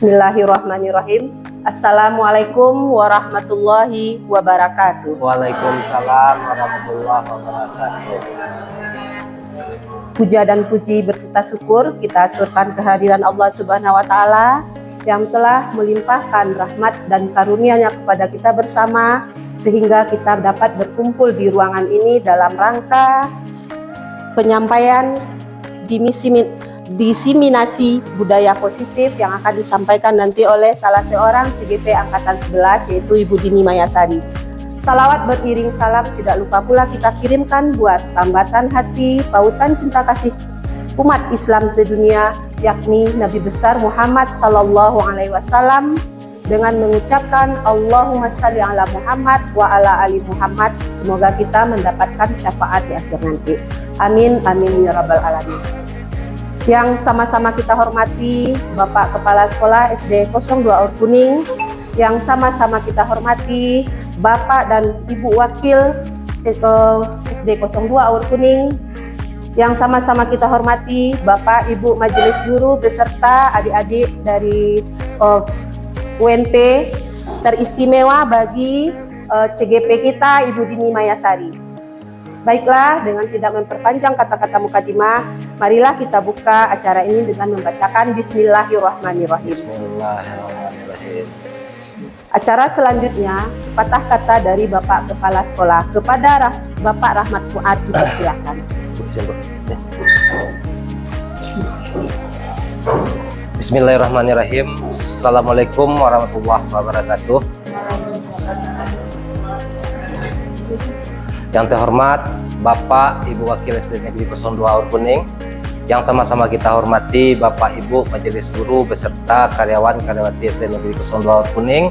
Bismillahirrahmanirrahim. Assalamualaikum warahmatullahi wabarakatuh. Waalaikumsalam warahmatullahi wabarakatuh. Puja dan puji berserta syukur kita aturkan kehadiran Allah Subhanahu wa Ta'ala yang telah melimpahkan rahmat dan karunia-Nya kepada kita bersama sehingga kita dapat berkumpul di ruangan ini dalam rangka penyampaian diseminasi budaya positif yang akan disampaikan nanti oleh salah seorang CGP Angkatan 11 yaitu Ibu Dini Mayasari. Salawat beriring salam tidak lupa pula kita kirimkan buat tambatan hati pautan cinta kasih umat Islam sedunia yakni Nabi besar Muhammad sallallahu alaihi wasallam dengan mengucapkan Allahumma shalli ala Muhammad wa ala ali Muhammad. Semoga kita mendapatkan syafaat di akhir nanti. Amin amin ya rabbal alamin. Yang sama-sama kita hormati Bapak Kepala Sekolah SD 02 Aur Kuning, yang sama-sama kita hormati Bapak dan Ibu Wakil SD 02 Aur Kuning, yang sama-sama kita hormati Bapak Ibu Majelis Guru beserta adik-adik dari UNP teristimewa bagi CGP kita Ibu Dini Mayasari. Baiklah, dengan tidak memperpanjang kata-kata mukadimah, marilah kita buka acara ini dengan membacakan Bismillahirrahmanirrahim. Bismillahirrahmanirrahim. Acara selanjutnya, sepatah kata dari Bapak Kepala Sekolah kepada Bapak Rahmat Fuad, dipersilakan. Bismillahirrahmanirrahim. Assalamualaikum warahmatullahi wabarakatuh. Yang terhormat Bapak Ibu Wakil SD Negeri 02 Aur Kuning, yang sama-sama kita hormati Bapak Ibu Majelis Guru beserta karyawan-karyawati SD Negeri 02 Aur Kuning,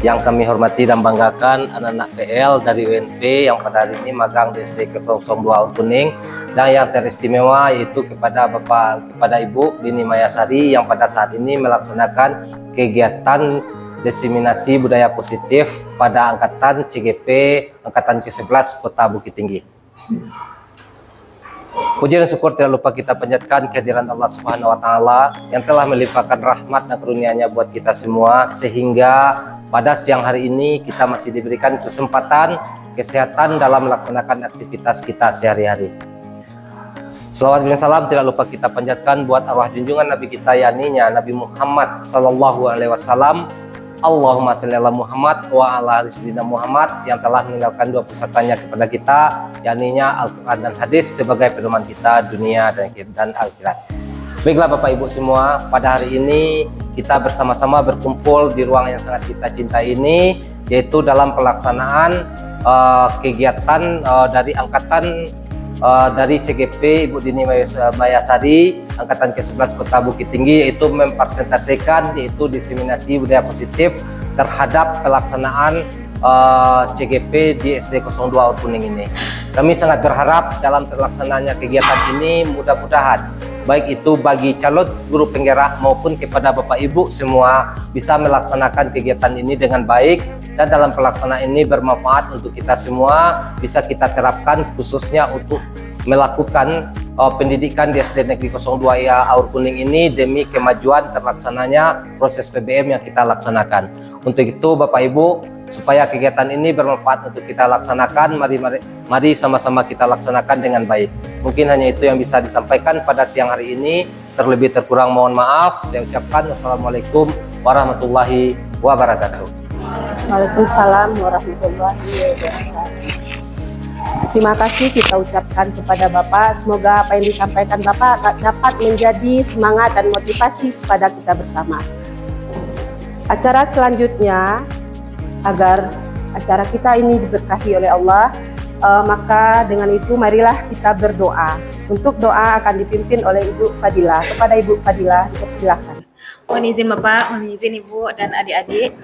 yang kami hormati dan banggakan anak-anak PL dari UNP yang pada hari ini magang di SD 02 Aur Kuning, dan yang teristimewa yaitu kepada Ibu Dini Mayasari yang pada saat ini melaksanakan kegiatan diseminasi budaya positif pada angkatan CGP angkatan ke-11 Kota Bukit Tinggi. Puji dan syukur tidak lupa kita panjatkan kehadiran Allah Subhanahu wa Ta'ala yang telah melimpahkan rahmat dan karunia-Nya buat kita semua, sehingga pada siang hari ini kita masih diberikan kesempatan kesehatan dalam melaksanakan aktivitas kita sehari-hari. Salawat dan salam tidak lupa kita panjatkan buat arwah junjungan Nabi kita yakni Nabi Muhammad sallallahu alaihi wasallam. Allahumma sholli ala Muhammad wa ala ali sayyidina Muhammad, yang telah meninggalkan dua pusakanya kepada kita yakni Al-Quran dan Hadis sebagai pedoman kita dunia dan akhirat. Baiklah Bapak Ibu semua, pada hari ini kita bersama-sama berkumpul di ruang yang sangat kita cintai ini, yaitu dalam pelaksanaan kegiatan dari angkatan dari CGP Ibu Dini Mayasari angkatan ke-11 Kota Bukit Tinggi, yaitu mempresentasikan yaitu diseminasi budaya positif terhadap pelaksanaan CGP di SD 02 Aur Kuning ini. Kami sangat berharap dalam terlaksananya kegiatan ini mudah-mudahan baik itu bagi calon guru penggerak maupun kepada Bapak Ibu semua bisa melaksanakan kegiatan ini dengan baik, dan dalam pelaksanaan ini bermanfaat untuk kita semua, bisa kita terapkan khususnya untuk melakukan pendidikan di SD Negeri 02 Aur Kuning ini demi kemajuan terlaksananya proses PBM yang kita laksanakan. Untuk itu Bapak Ibu, supaya kegiatan ini bermanfaat untuk kita laksanakan, mari sama-sama kita laksanakan dengan baik. Mungkin hanya itu yang bisa disampaikan pada siang hari ini. Terlebih terkurang mohon maaf. Saya ucapkan wassalamualaikum warahmatullahi wabarakatuh. Waalaikumsalam warahmatullahi wabarakatuh. Terima kasih kita ucapkan kepada Bapak. Semoga apa yang disampaikan Bapak dapat menjadi semangat dan motivasi kepada kita bersama. Acara selanjutnya, agar acara kita ini diberkahi oleh Allah, maka dengan itu marilah kita berdoa. Untuk doa akan dipimpin oleh Ibu Fadilah. Kepada Ibu Fadilah dipersilakan. Mohon izin Bapak, mohon izin Ibu dan adik-adik.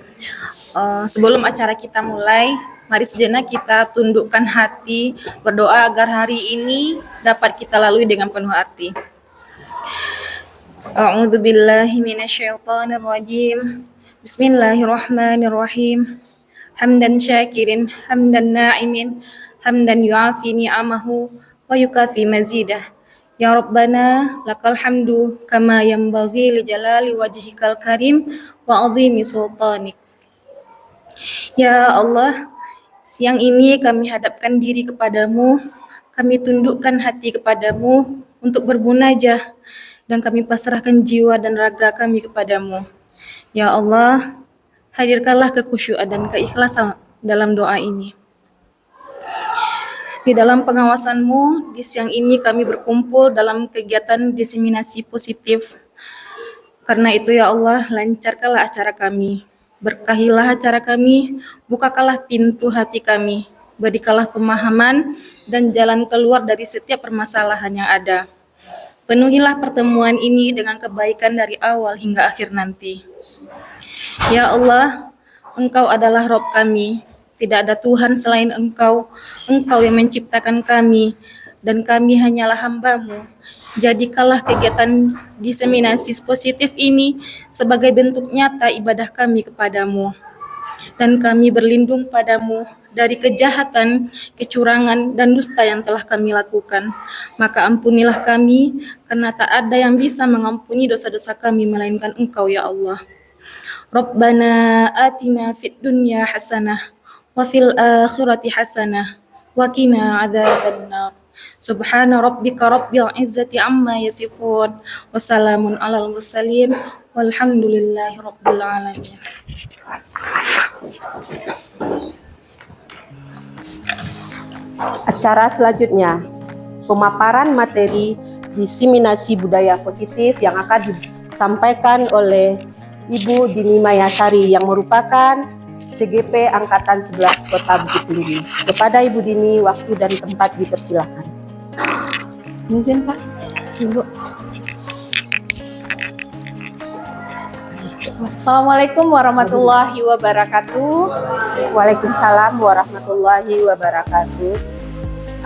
Sebelum acara kita mulai, mari sejenak kita tundukkan hati, berdoa agar hari ini dapat kita lalui dengan penuh arti. A'udzubillahi minasyaitonirrajim. Bismillahirrahmanirrahim. Hamdan syakirin, hamdan na'imin, hamdan yu'afi ni'amahu wa yukafi mazidah. Ya Rabbana lakal hamdu kama yanbaghi li jalali wajhikal karim wa azimi sultanik. Ya Allah, siang ini kami hadapkan diri kepadamu, kami tundukkan hati kepadamu untuk bermunajah, dan kami pasrahkan jiwa dan raga kami kepadamu. Ya Allah, hadirkanlah kekhusyuan dan keikhlasan dalam doa ini. Di dalam pengawasanmu, di siang ini kami berkumpul dalam kegiatan diseminasi positif. Karena itu ya Allah, lancarkanlah acara kami. Berkahilah acara kami, bukakanlah pintu hati kami, berikanlah pemahaman dan jalan keluar dari setiap permasalahan yang ada. Penuhilah pertemuan ini dengan kebaikan dari awal hingga akhir nanti. Ya Allah, Engkau adalah Rabb kami, tidak ada Tuhan selain Engkau, Engkau yang menciptakan kami, dan kami hanyalah hamba-Mu. Jadikanlah kegiatan diseminasi positif ini sebagai bentuk nyata ibadah kami kepadamu. Dan kami berlindung padamu dari kejahatan, kecurangan, dan dusta yang telah kami lakukan. Maka ampunilah kami, karena tak ada yang bisa mengampuni dosa-dosa kami melainkan Engkau ya Allah. Rabbana atina fid dunya hasanah, wa fil akhirati hasanah, wa qina adzabannar. Subhana rabbika rabbil izzati amma yasifun, wassalamun alal mursalin, walhamdulillahi rabbil alamin. Acara selanjutnya, pemaparan materi diseminasi budaya positif yang akan disampaikan oleh Ibu Dini Mayasari yang merupakan CGP Angkatan 11 Kota Bukit Tinggi. Kepada Ibu Dini, waktu dan tempat dipersilakan. Izin Pak, Ibu. Assalamualaikum warahmatullahi wabarakatuh. Waalaikumsalam warahmatullahi wabarakatuh.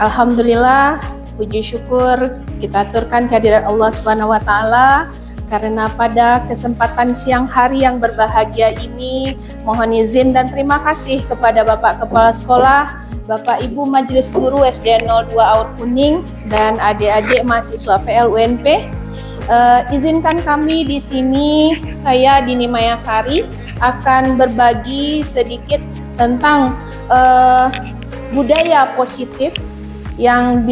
Alhamdulillah, puji syukur kita aturkan kehadiran Allah Subhanahu wa taala karena pada kesempatan siang hari yang berbahagia ini mohon izin dan terima kasih kepada Bapak Kepala Sekolah, Bapak Ibu Majelis Guru SD 02 Aur Kuning dan adik-adik mahasiswa PLUNP. Izinkan kami di sini, saya Dini Mayasari akan berbagi sedikit tentang budaya positif yang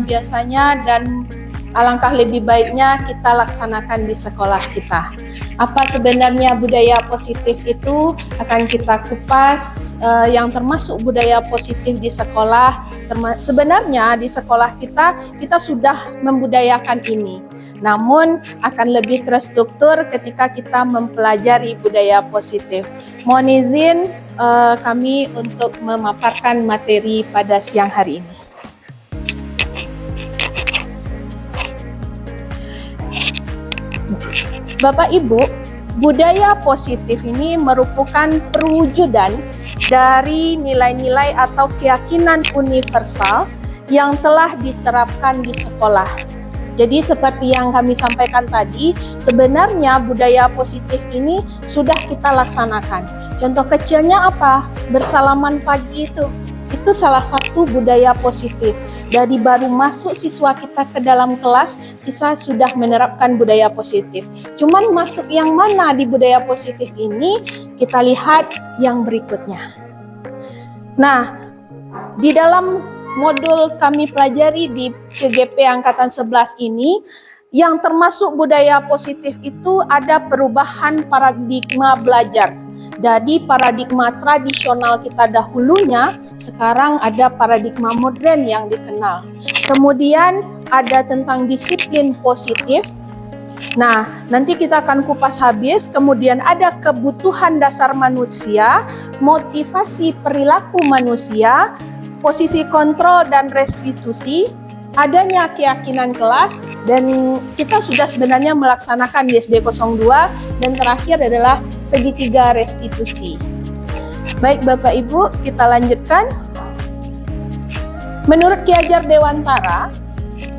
biasanya dan alangkah lebih baiknya kita laksanakan di sekolah kita. Apa sebenarnya budaya positif itu akan kita kupas, yang termasuk budaya positif di sekolah. Sebenarnya di sekolah kita sudah membudayakan ini. Namun akan lebih terstruktur ketika kita mempelajari budaya positif. Mohon izin kami untuk memaparkan materi pada siang hari ini. Bapak Ibu, budaya positif ini merupakan perwujudan dari nilai-nilai atau keyakinan universal yang telah diterapkan di sekolah. Jadi seperti yang kami sampaikan tadi, sebenarnya budaya positif ini sudah kita laksanakan. Contoh kecilnya apa? Bersalaman pagi itu salah satu budaya positif. Dari baru masuk siswa kita ke dalam kelas, kita sudah menerapkan budaya positif. Cuman masuk yang mana di budaya positif ini, kita lihat yang berikutnya. Nah, di dalam modul kami pelajari di CGP Angkatan 11 ini, yang termasuk budaya positif itu ada perubahan paradigma belajar. Dari paradigma tradisional kita dahulunya, sekarang ada paradigma modern yang dikenal. Kemudian ada tentang disiplin positif. Nah, nanti kita akan kupas habis. Kemudian ada kebutuhan dasar manusia, motivasi perilaku manusia, posisi kontrol dan restitusi, adanya keyakinan kelas, dan kita sudah sebenarnya melaksanakan di SD 02, dan terakhir adalah segitiga restitusi. Baik Bapak Ibu, kita lanjutkan. Menurut Ki Hajar Dewantara,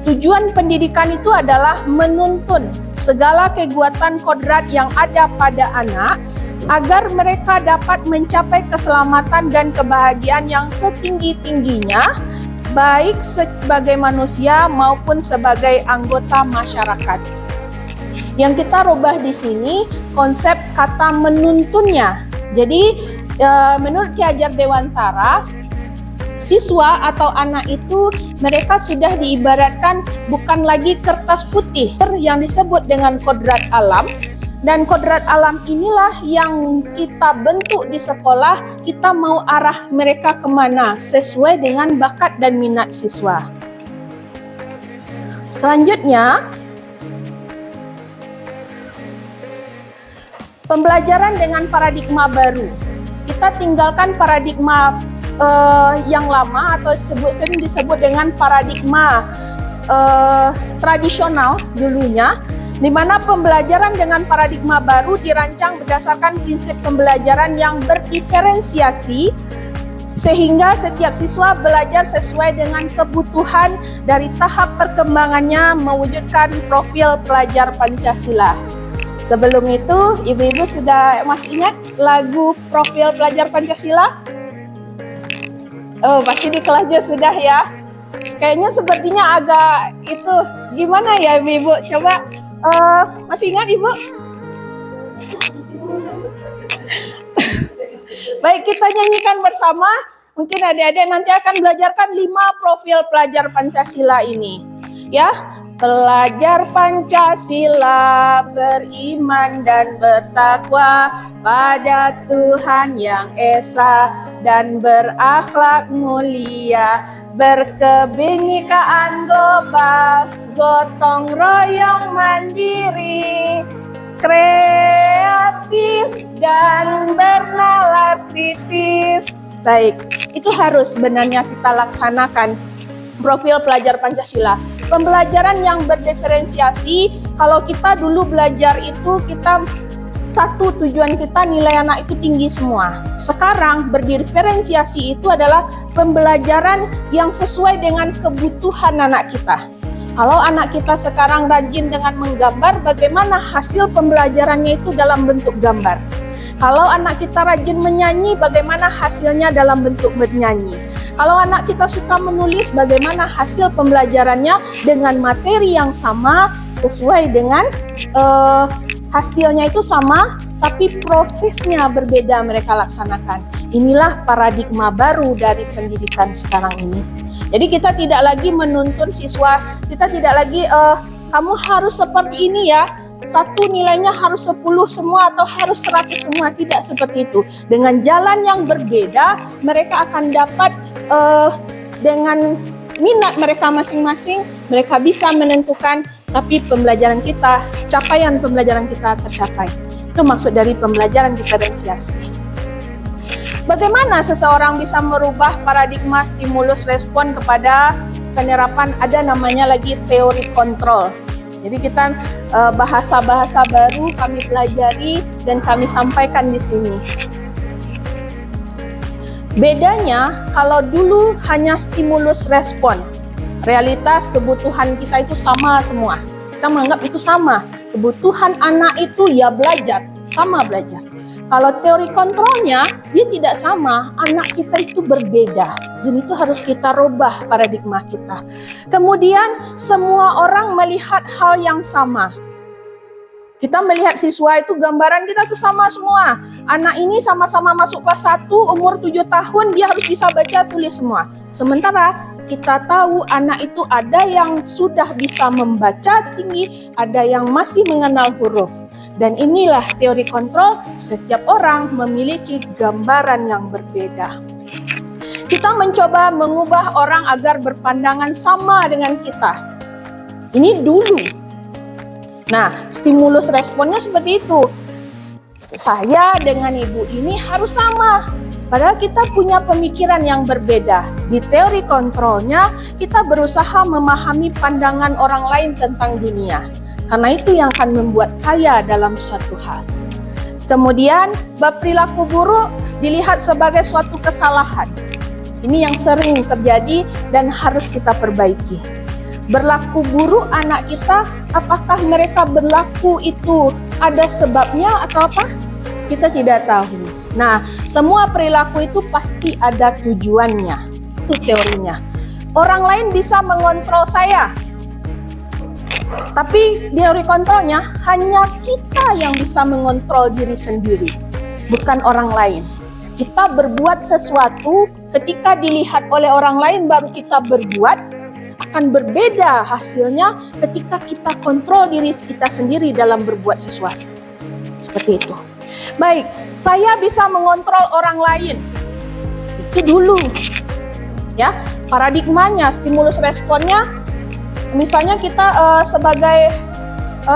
tujuan pendidikan itu adalah menuntun segala kekuatan kodrat yang ada pada anak agar mereka dapat mencapai keselamatan dan kebahagiaan yang setinggi-tingginya baik sebagai manusia maupun sebagai anggota masyarakat. Yang kita rubah di sini konsep kata menuntunnya. Jadi menurut Ki Hajar Dewantara, siswa atau anak itu mereka sudah diibaratkan bukan lagi kertas putih yang disebut dengan kodrat alam. Dan kodrat alam inilah yang kita bentuk di sekolah, kita mau arah mereka kemana sesuai dengan bakat dan minat siswa. Selanjutnya, pembelajaran dengan paradigma baru. Kita tinggalkan paradigma yang lama atau sering disebut dengan paradigma tradisional dulunya, di mana pembelajaran dengan paradigma baru dirancang berdasarkan prinsip pembelajaran yang berdiferensiasi sehingga setiap siswa belajar sesuai dengan kebutuhan dari tahap perkembangannya mewujudkan profil pelajar Pancasila. Sebelum itu, ibu-ibu sudah masih ingat lagu Profil Pelajar Pancasila? Oh, pasti di kelasnya sudah ya. Kayaknya sepertinya agak itu gimana ya ibu-ibu? Coba masih ingat ibu? Baik, kita nyanyikan bersama. Mungkin adik-adik nanti akan belajarkan 5 profil pelajar Pancasila ini. Ya, pelajar Pancasila beriman dan bertakwa pada Tuhan yang Esa dan berakhlak mulia, berkebinekaan global, gotong royong mandiri, kreatif dan bernalar kritis. Baik, itu harus sebenarnya kita laksanakan profil pelajar Pancasila. Pembelajaran yang berdiferensiasi, kalau kita dulu belajar itu kita satu tujuan kita nilai anak itu tinggi semua. Sekarang berdiferensiasi itu adalah pembelajaran yang sesuai dengan kebutuhan anak kita. Kalau anak kita sekarang rajin dengan menggambar, bagaimana hasil pembelajarannya itu dalam bentuk gambar. Kalau anak kita rajin menyanyi, bagaimana hasilnya dalam bentuk bernyanyi. Kalau anak kita suka menulis, bagaimana hasil pembelajarannya dengan materi yang sama, sesuai dengan hasilnya itu sama, tapi prosesnya berbeda mereka laksanakan. Inilah paradigma baru dari pendidikan sekarang ini. Jadi kita tidak lagi menuntun siswa, kita tidak lagi kamu harus seperti ini ya, satu nilainya harus 10 semua atau harus 100 semua, tidak seperti itu. Dengan jalan yang berbeda, mereka akan dapat dengan minat mereka masing-masing, mereka bisa menentukan, tapi pembelajaran kita, capaian pembelajaran kita tercapai. Itu maksud dari pembelajaran diferensiasi. Bagaimana seseorang bisa merubah paradigma stimulus respon kepada penerapan, ada namanya lagi teori kontrol. Jadi kita bahasa-bahasa baru kami pelajari dan kami sampaikan di sini. Bedanya kalau dulu hanya stimulus respon, realitas kebutuhan kita itu sama semua. Kita menganggap itu sama, kebutuhan anak itu ya belajar, sama belajar. Kalau teori kontrolnya dia tidak sama, anak kita itu berbeda. Dan itu harus kita rubah paradigma kita. Kemudian semua orang melihat hal yang sama. Kita melihat siswa itu gambaran kita tuh sama semua. Anak ini sama-sama masuk kelas 1, umur 7 tahun, dia harus bisa baca tulis semua. Sementara kita tahu anak itu ada yang sudah bisa membaca tinggi, ada yang masih mengenal huruf. Dan inilah teori kontrol, setiap orang memiliki gambaran yang berbeda. Kita mencoba mengubah orang agar berpandangan sama dengan kita. Ini dulu. Nah, stimulus responnya seperti itu. Saya dengan ibu ini harus sama. Padahal kita punya pemikiran yang berbeda. Di teori kontrolnya, kita berusaha memahami pandangan orang lain tentang dunia. Karena itu yang akan membuat kaya dalam suatu hal. Kemudian, perilaku buruk dilihat sebagai suatu kesalahan. Ini yang sering terjadi dan harus kita perbaiki. Berlaku buruk anak kita, apakah mereka berlaku itu ada sebabnya atau apa? Kita tidak tahu. Nah, semua perilaku itu pasti ada tujuannya. Itu teorinya. orang lain bisa mengontrol saya. Tapi teori kontrolnya hanya kita yang bisa mengontrol diri sendiri, bukan orang lain. Kita berbuat sesuatu ketika dilihat oleh orang lain baru kita berbuat, akan berbeda hasilnya ketika kita kontrol diri kita sendiri dalam berbuat sesuatu. Seperti itu. Baik, saya bisa mengontrol orang lain. Itu dulu. Ya, paradigmanya, stimulus responnya. Misalnya kita sebagai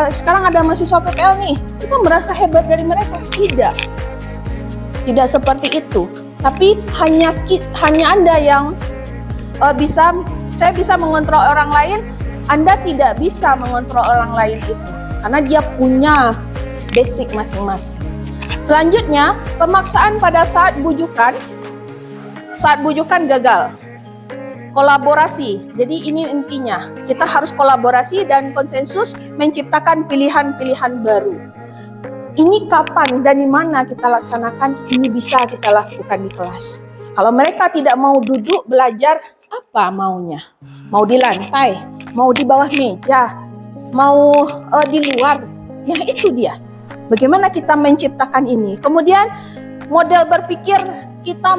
sekarang ada mahasiswa PPL nih, kita merasa hebat dari mereka. Tidak seperti itu. Tapi hanya Anda yang saya bisa mengontrol orang lain, Anda tidak bisa mengontrol orang lain itu. Karena dia punya basic masing-masing. Selanjutnya, pemaksaan pada saat bujukan gagal. Kolaborasi. Jadi ini intinya, kita harus kolaborasi dan konsensus menciptakan pilihan-pilihan baru. Ini kapan dan di mana kita laksanakan, ini bisa kita lakukan di kelas. Kalau mereka tidak mau duduk belajar, apa maunya? Mau di lantai, mau di bawah meja, mau di luar. Nah itu dia. Bagaimana kita menciptakan ini? Kemudian model berpikir kita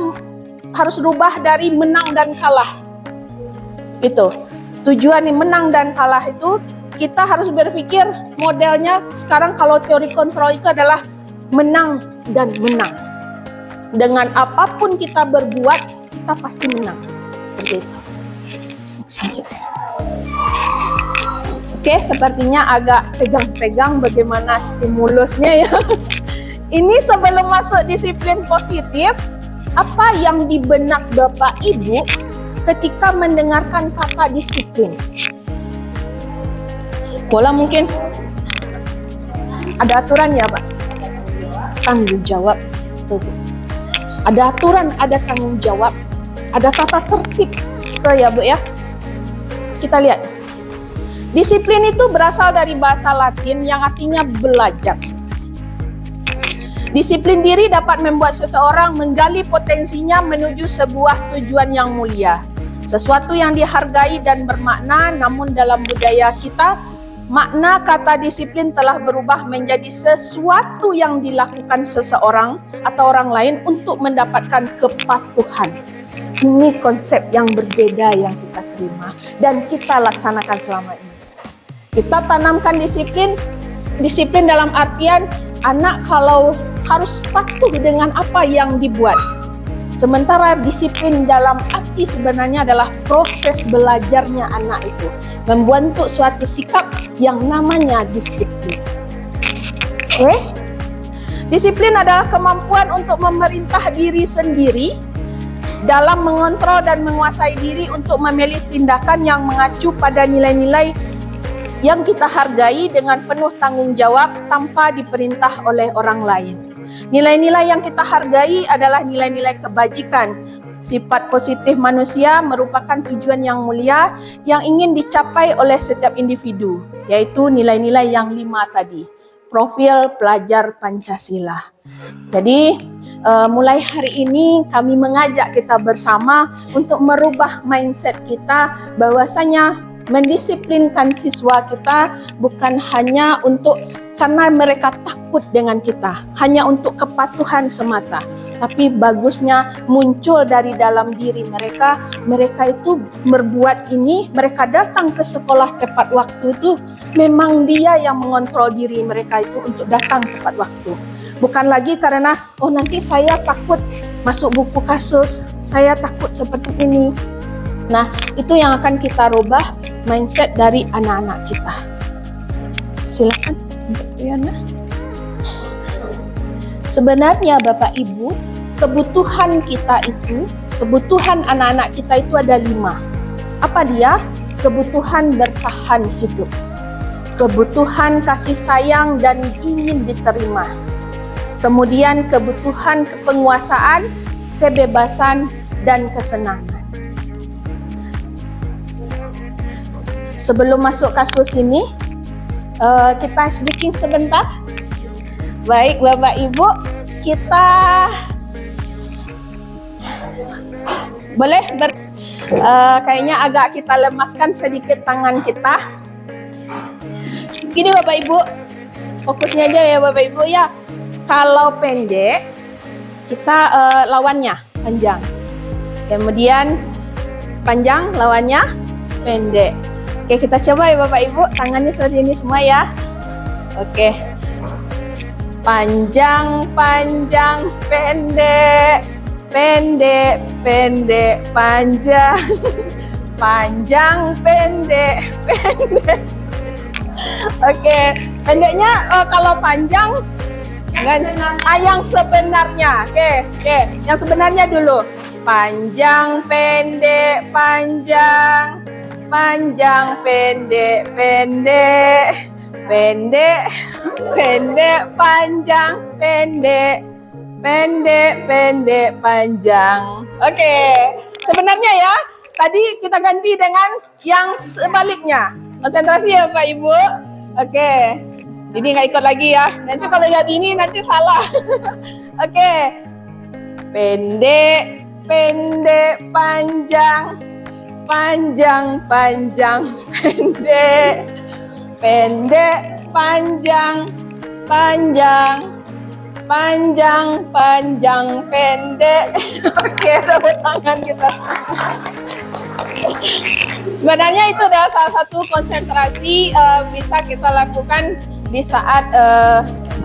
harus rubah dari menang dan kalah. Itu tujuan nih, menang dan kalah itu kita harus berpikir modelnya sekarang kalau teori kontrol itu adalah menang dan menang. Dengan apapun kita berbuat, kita pasti menang. Seperti itu. Selanjutnya. Oke, sepertinya agak tegang-tegang bagaimana stimulusnya ya. Ini sebelum masuk disiplin positif, apa yang di benak Bapak Ibu ketika mendengarkan kata disiplin? Bola mungkin ada aturan ya Pak? Tanggung jawab. Tuh. Ada aturan, ada tanggung jawab, ada tata tertib. Tuh ya Bu ya. Kita lihat. Disiplin itu berasal dari bahasa Latin yang artinya belajar. Disiplin diri dapat membuat seseorang menggali potensinya menuju sebuah tujuan yang mulia. Sesuatu yang dihargai dan bermakna, namun dalam budaya kita, makna kata disiplin telah berubah menjadi sesuatu yang dilakukan seseorang atau orang lain untuk mendapatkan kepatuhan. Ini konsep yang berbeda yang kita terima dan kita laksanakan selama ini. Kita tanamkan disiplin dalam artian anak kalau harus patuh dengan apa yang dibuat. Sementara disiplin dalam arti sebenarnya adalah proses belajarnya anak itu, membentuk suatu sikap yang namanya disiplin. Oke? Disiplin adalah kemampuan untuk memerintah diri sendiri dalam mengontrol dan menguasai diri untuk memilih tindakan yang mengacu pada nilai-nilai yang kita hargai dengan penuh tanggung jawab tanpa diperintah oleh orang lain. Nilai-nilai yang kita hargai adalah nilai-nilai kebajikan. Sifat positif manusia merupakan tujuan yang mulia yang ingin dicapai oleh setiap individu, yaitu nilai-nilai yang 5 tadi. Profil pelajar Pancasila. Jadi mulai hari ini kami mengajak kita bersama untuk merubah mindset kita bahwasanya mendisiplinkan siswa kita bukan hanya untuk karena mereka takut dengan kita, hanya untuk kepatuhan semata. Tapi bagusnya muncul dari dalam diri mereka. Mereka itu berbuat ini, mereka datang ke sekolah tepat waktu itu, memang dia yang mengontrol diri mereka itu untuk datang tepat waktu. Bukan lagi karena, oh nanti saya takut masuk buku kasus, saya takut seperti ini. Nah, itu yang akan kita rubah mindset dari anak-anak kita. Silakan untuk Yana. Sebenarnya Bapak Ibu, kebutuhan kita itu, kebutuhan anak-anak kita itu ada 5. Apa dia? Kebutuhan bertahan hidup, kebutuhan kasih sayang dan ingin diterima, kemudian kebutuhan kepenguasaan, kebebasan, dan kesenangan. Sebelum masuk kasus ini, kita speaking sebentar. Baik, Bapak Ibu, kita boleh Kayaknya agak kita lemaskan sedikit tangan kita. Gini Bapak Ibu, fokusnya aja ya Bapak Ibu ya. Kalau pendek, kita lawannya panjang. Kemudian panjang lawannya pendek. Oke, kita coba ya Bapak Ibu, tangannya seperti ini semua ya. Oke. Panjang, panjang, pendek, pendek, pendek, panjang, panjang, pendek, pendek. Oke, pendeknya kalau panjang yang sebenarnya. Oke, yang sebenarnya dulu. Panjang, pendek, panjang, panjang, pendek, pendek, pendek, pendek, panjang, pendek, pendek, pendek, panjang. Oke, sebenarnya ya, tadi kita ganti dengan yang sebaliknya. Konsentrasi ya Pak Ibu. Oke, jadi nggak ikut lagi ya. Nanti kalau lihat ini nanti salah. Oke, pendek, pendek, panjang, panjang, panjang, pendek, pendek, panjang, panjang, panjang, panjang, pendek. Oke, tepuk tangan kita. Sebenarnya itu adalah salah satu konsentrasi bisa kita lakukan di saat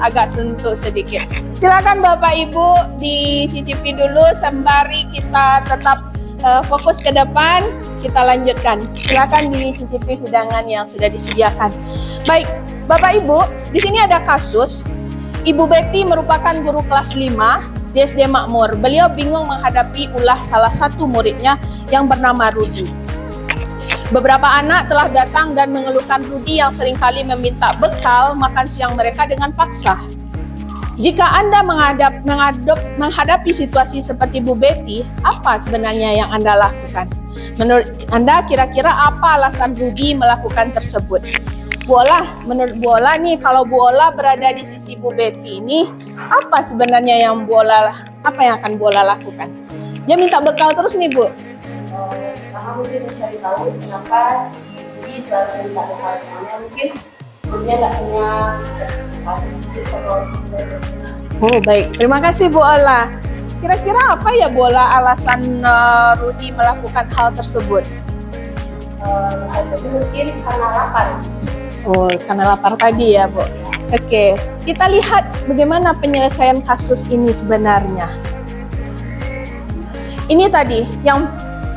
agak suntuk sedikit. Silakan Bapak Ibu dicicipi dulu sembari kita tetap fokus ke depan, kita lanjutkan. Silakan dicicipi hidangan yang sudah disediakan. Baik, Bapak Ibu, di sini ada kasus Ibu Betty merupakan guru kelas 5 di SD Makmur. Beliau bingung menghadapi ulah salah satu muridnya yang bernama Rudi. Beberapa anak telah datang dan mengeluhkan Rudi yang seringkali meminta bekal makan siang mereka dengan paksa. Jika Anda menghadapi situasi seperti Bu Betty, apa sebenarnya yang Anda lakukan? Menurut Anda kira-kira apa alasan Rudi melakukan tersebut? Bu Ola, menurut Bu Ola nih, kalau Bu Ola berada di sisi Bu Betty ini, apa sebenarnya yang apa yang akan Bu Ola lakukan? Dia minta bekal terus nih Bu. Pertama mungkin mencari tahu kenapa si Budi selalu minta bekal temannya. Mungkin Budinya nggak punya kasih mungkin sama. Oh baik, terima kasih Bu Ola. Kira-kira apa ya Bu Ola alasan Rudi melakukan hal tersebut? Mungkin karena lapar. Oh, karena lapar tadi ya Bu. Oke, kita lihat bagaimana penyelesaian kasus ini sebenarnya. Ini tadi yang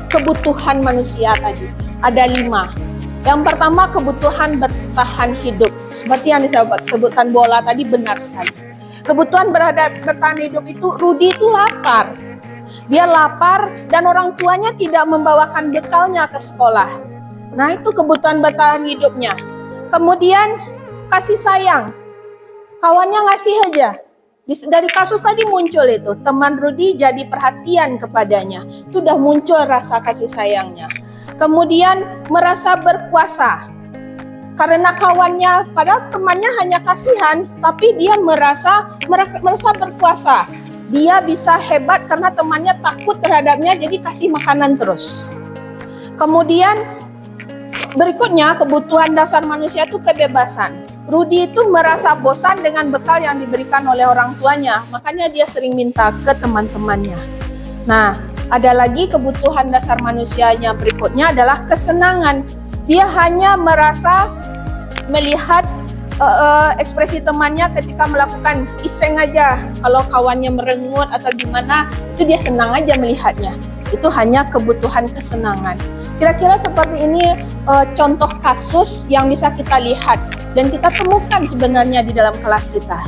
kebutuhan manusia tadi, ada 5. Yang pertama kebutuhan bertahan hidup. Seperti yang disebutkan Bu Ola tadi benar sekali. Kebutuhan bertahan hidup itu, Rudi itu lapar. Dia lapar dan orang tuanya tidak membawakan bekalnya ke sekolah. Nah itu kebutuhan bertahan hidupnya. Kemudian kasih sayang. Kawannya ngasih aja. Dari kasus tadi muncul itu, teman Rudi jadi perhatian kepadanya. Itu udah muncul rasa kasih sayangnya. Kemudian merasa berkuasa. Karena kawannya, padahal temannya hanya kasihan, tapi dia merasa berkuasa. Dia bisa hebat karena temannya takut terhadapnya, jadi kasih makanan terus. Kemudian berikutnya kebutuhan dasar manusia itu kebebasan. Rudi itu merasa bosan dengan bekal yang diberikan oleh orang tuanya, makanya dia sering minta ke teman-temannya. Nah, ada lagi kebutuhan dasar manusianya berikutnya adalah kesenangan. Dia hanya merasa melihat ekspresi temannya ketika melakukan iseng aja. Kalau kawannya merengut atau gimana, itu dia senang aja melihatnya. Itu hanya kebutuhan kesenangan. Kira-kira seperti ini contoh kasus yang bisa kita lihat dan kita temukan sebenarnya di dalam kelas kita.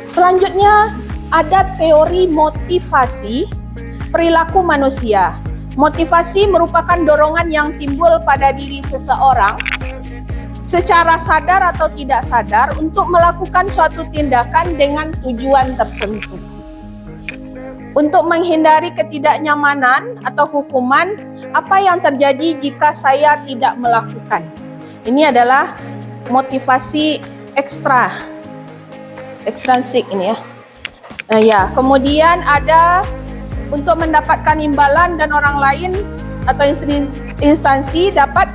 Selanjutnya ada teori motivasi perilaku manusia. Motivasi merupakan dorongan yang timbul pada diri seseorang secara sadar atau tidak sadar untuk melakukan suatu tindakan dengan tujuan tertentu. Untuk menghindari ketidaknyamanan atau hukuman, apa yang terjadi jika saya tidak melakukan? Ini adalah motivasi ekstrinsik ini ya. Kemudian ada untuk mendapatkan imbalan dan orang lain atau instansi dapat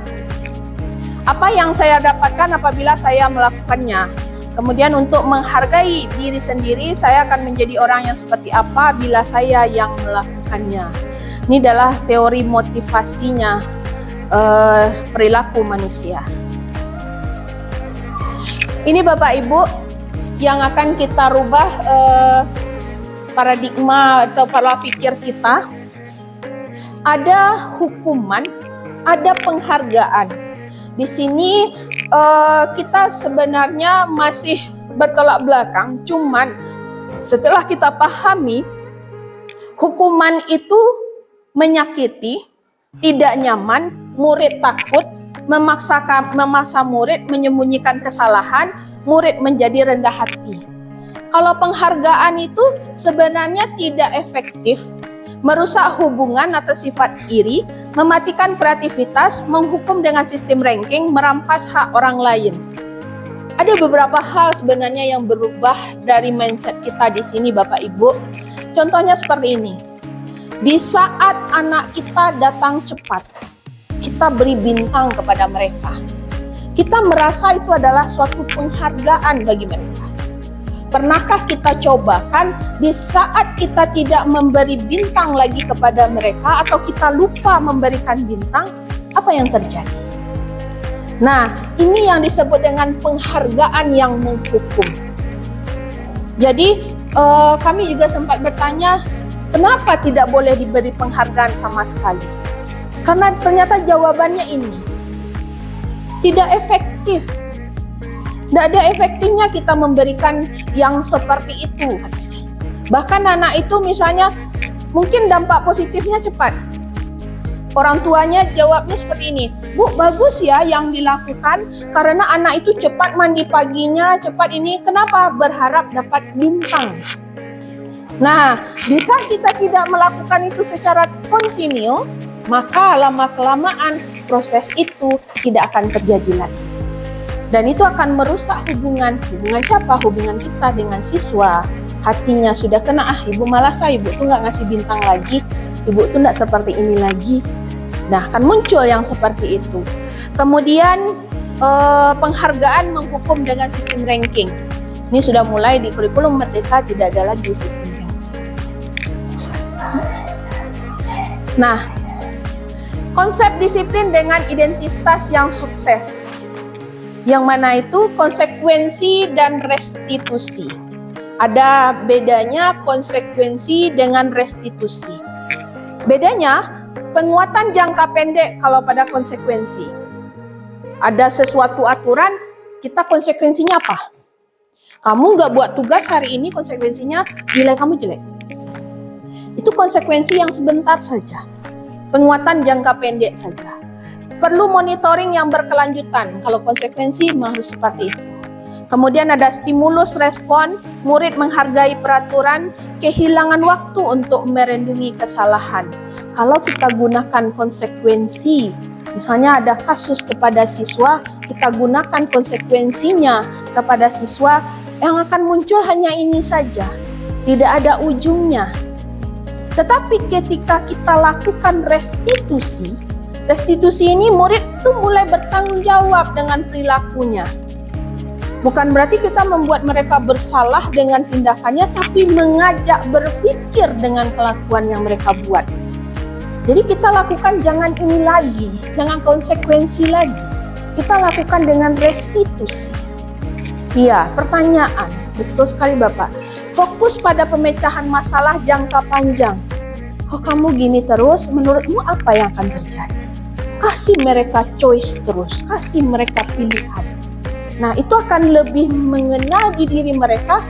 apa yang saya dapatkan apabila saya melakukannya. Kemudian untuk menghargai diri sendiri, saya akan menjadi orang yang seperti apa bila saya yang melakukannya. Ini adalah teori motivasinya perilaku manusia. Ini Bapak Ibu yang akan kita rubah paradigma atau pola pikir kita. Ada hukuman, ada penghargaan. Di sini kita sebenarnya masih bertolak belakang, cuman setelah kita pahami hukuman itu menyakiti, tidak nyaman, murid takut, memaksa murid menyembunyikan kesalahan, murid menjadi rendah hati. Kalau penghargaan itu sebenarnya tidak efektif, merusak hubungan atau sifat iri, mematikan kreativitas, menghukum dengan sistem ranking, merampas hak orang lain. Ada beberapa hal sebenarnya yang berubah dari mindset kita di sini Bapak Ibu. Contohnya seperti ini. Di saat anak kita datang cepat, kita beri bintang kepada mereka. Kita merasa itu adalah suatu penghargaan bagi mereka. Pernahkah kita cobakan di saat kita tidak memberi bintang lagi kepada mereka atau kita lupa memberikan bintang, apa yang terjadi? Nah, ini yang disebut dengan penghargaan yang menghukum. Jadi, kami juga sempat bertanya, kenapa tidak boleh diberi penghargaan sama sekali? Karena ternyata jawabannya ini, tidak efektif. Tidak ada efektifnya kita memberikan yang seperti itu. Bahkan anak itu misalnya mungkin dampak positifnya cepat. Orang tuanya jawabnya seperti ini, Bu, bagus ya yang dilakukan karena anak itu cepat mandi paginya, cepat ini. Kenapa? Berharap dapat bintang. Nah, bisa kita tidak melakukan itu secara kontinu, maka lama-kelamaan proses itu tidak akan terjadi lagi. Dan itu akan merusak hubungan siapa? Hubungan kita dengan siswa. Hatinya sudah kena, ibu malas, ibu tuh nggak ngasih bintang lagi, ibu tuh nggak seperti ini lagi. Nah, akan muncul yang seperti itu. Kemudian penghargaan menghukum dengan sistem ranking. Ini sudah mulai di kurikulum Merdeka, tidak ada lagi sistem ranking. Nah, konsep disiplin dengan identitas yang sukses. Yang mana itu konsekuensi dan restitusi. Ada bedanya konsekuensi dengan restitusi. Bedanya penguatan jangka pendek kalau pada konsekuensi. Ada sesuatu aturan, kita konsekuensinya apa? Kamu nggak buat tugas hari ini, konsekuensinya nilai kamu jelek. Itu konsekuensi yang sebentar saja. Penguatan jangka pendek saja. Perlu monitoring yang berkelanjutan. Kalau konsekuensi harus seperti itu. Kemudian ada stimulus respon, murid menghargai peraturan, kehilangan waktu untuk merendungi kesalahan. Kalau kita gunakan konsekuensi, misalnya ada kasus kepada siswa, kita gunakan konsekuensinya kepada siswa, yang akan muncul hanya ini saja. Tidak ada ujungnya. Tetapi ketika kita lakukan restitusi ini murid tuh mulai bertanggung jawab dengan perilakunya. Bukan berarti kita membuat mereka bersalah dengan tindakannya, tapi mengajak berpikir dengan kelakuan yang mereka buat. Jadi kita lakukan jangan ini lagi, jangan konsekuensi lagi. Kita lakukan dengan restitusi. Iya, pertanyaan. Betul sekali Bapak. Fokus pada pemecahan masalah jangka panjang. Kok kamu gini terus, menurutmu apa yang akan terjadi? Kasih mereka choice terus, kasih mereka pilihan. Nah, itu akan lebih mengenal di diri mereka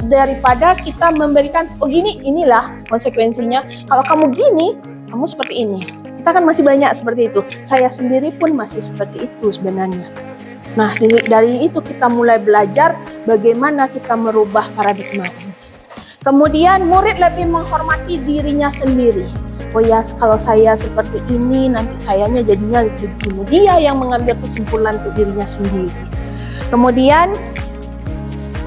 daripada kita memberikan, oh gini, inilah konsekuensinya. Kalau kamu gini, kamu seperti ini. Kita kan masih banyak seperti itu. Saya sendiri pun masih seperti itu sebenarnya. Nah, dari itu kita mulai belajar bagaimana kita merubah paradigma ini. Kemudian murid lebih menghormati dirinya sendiri. Oh ya, kalau saya seperti ini, nanti sayanya jadinya begini. Dia yang mengambil kesimpulan untuk dirinya sendiri. Kemudian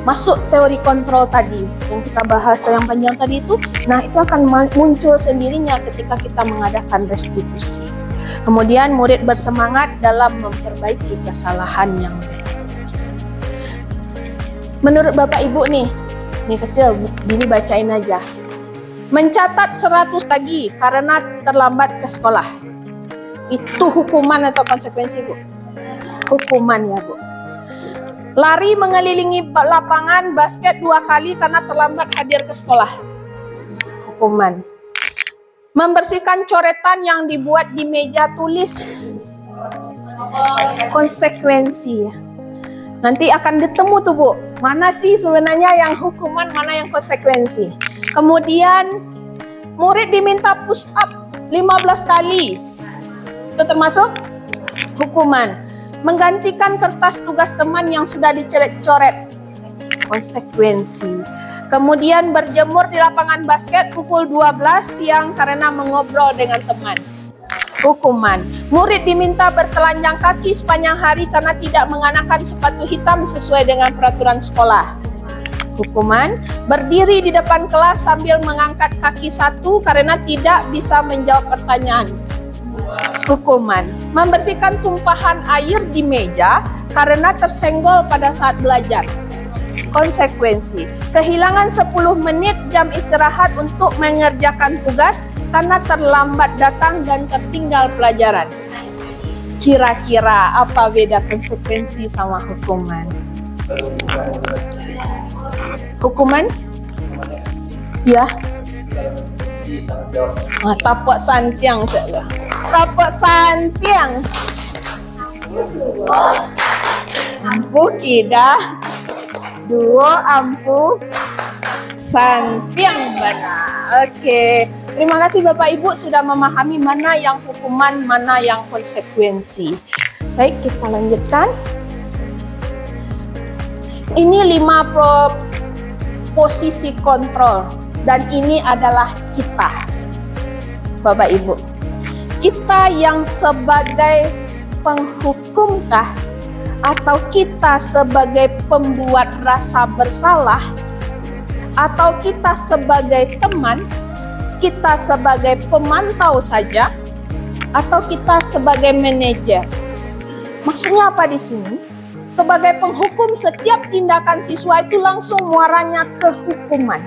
masuk teori kontrol tadi yang kita bahas yang panjang tadi itu, nah itu akan muncul sendirinya ketika kita mengadakan restitusi. Kemudian murid bersemangat dalam memperbaiki kesalahan yang mereka miliki. Menurut Bapak Ibu nih kecil, Dini bacain aja. Mencatat 100 lagi karena terlambat ke sekolah. Itu hukuman atau konsekuensi, Bu? Hukuman ya, Bu. Lari mengelilingi lapangan basket 2 kali karena terlambat hadir ke sekolah. Hukuman. Membersihkan coretan yang dibuat di meja tulis. Konsekuensi ya. Nanti akan ketemu tuh, Bu. Mana sih sebenarnya yang hukuman, mana yang konsekuensi. Kemudian murid diminta push up 15 kali. Itu termasuk hukuman. Menggantikan kertas tugas teman yang sudah dicoret-coret. Konsekuensi. Kemudian berjemur di lapangan basket pukul 12 siang karena mengobrol dengan teman. Hukuman. Murid diminta bertelanjang kaki sepanjang hari karena tidak mengenakan sepatu hitam sesuai dengan peraturan sekolah. Hukuman. Berdiri di depan kelas sambil mengangkat kaki satu karena tidak bisa menjawab pertanyaan. Hukuman. Membersihkan tumpahan air di meja karena tersenggol pada saat belajar. Konsekuensi. Kehilangan 10 menit jam istirahat untuk mengerjakan tugas karena terlambat datang dan tertinggal pelajaran. Kira-kira apa beda konsekuensi sama hukuman? Hukuman? Ya. Tapok santiang saja. Tapok santiang. Ampu kida. 2 ampu santiang benar. Oke. Terima kasih Bapak Ibu sudah memahami mana yang hukuman, mana yang konsekuensi. Baik, kita lanjutkan. Ini 5 posisi kontrol dan ini adalah kita. Bapak Ibu. Kita yang sebagai penghukumkah atau kita sebagai pembuat rasa bersalah, atau kita sebagai teman, kita sebagai pemantau saja, atau kita sebagai manajer. Maksudnya apa di sini? Sebagai penghukum, setiap tindakan siswa itu langsung muaranya ke hukuman.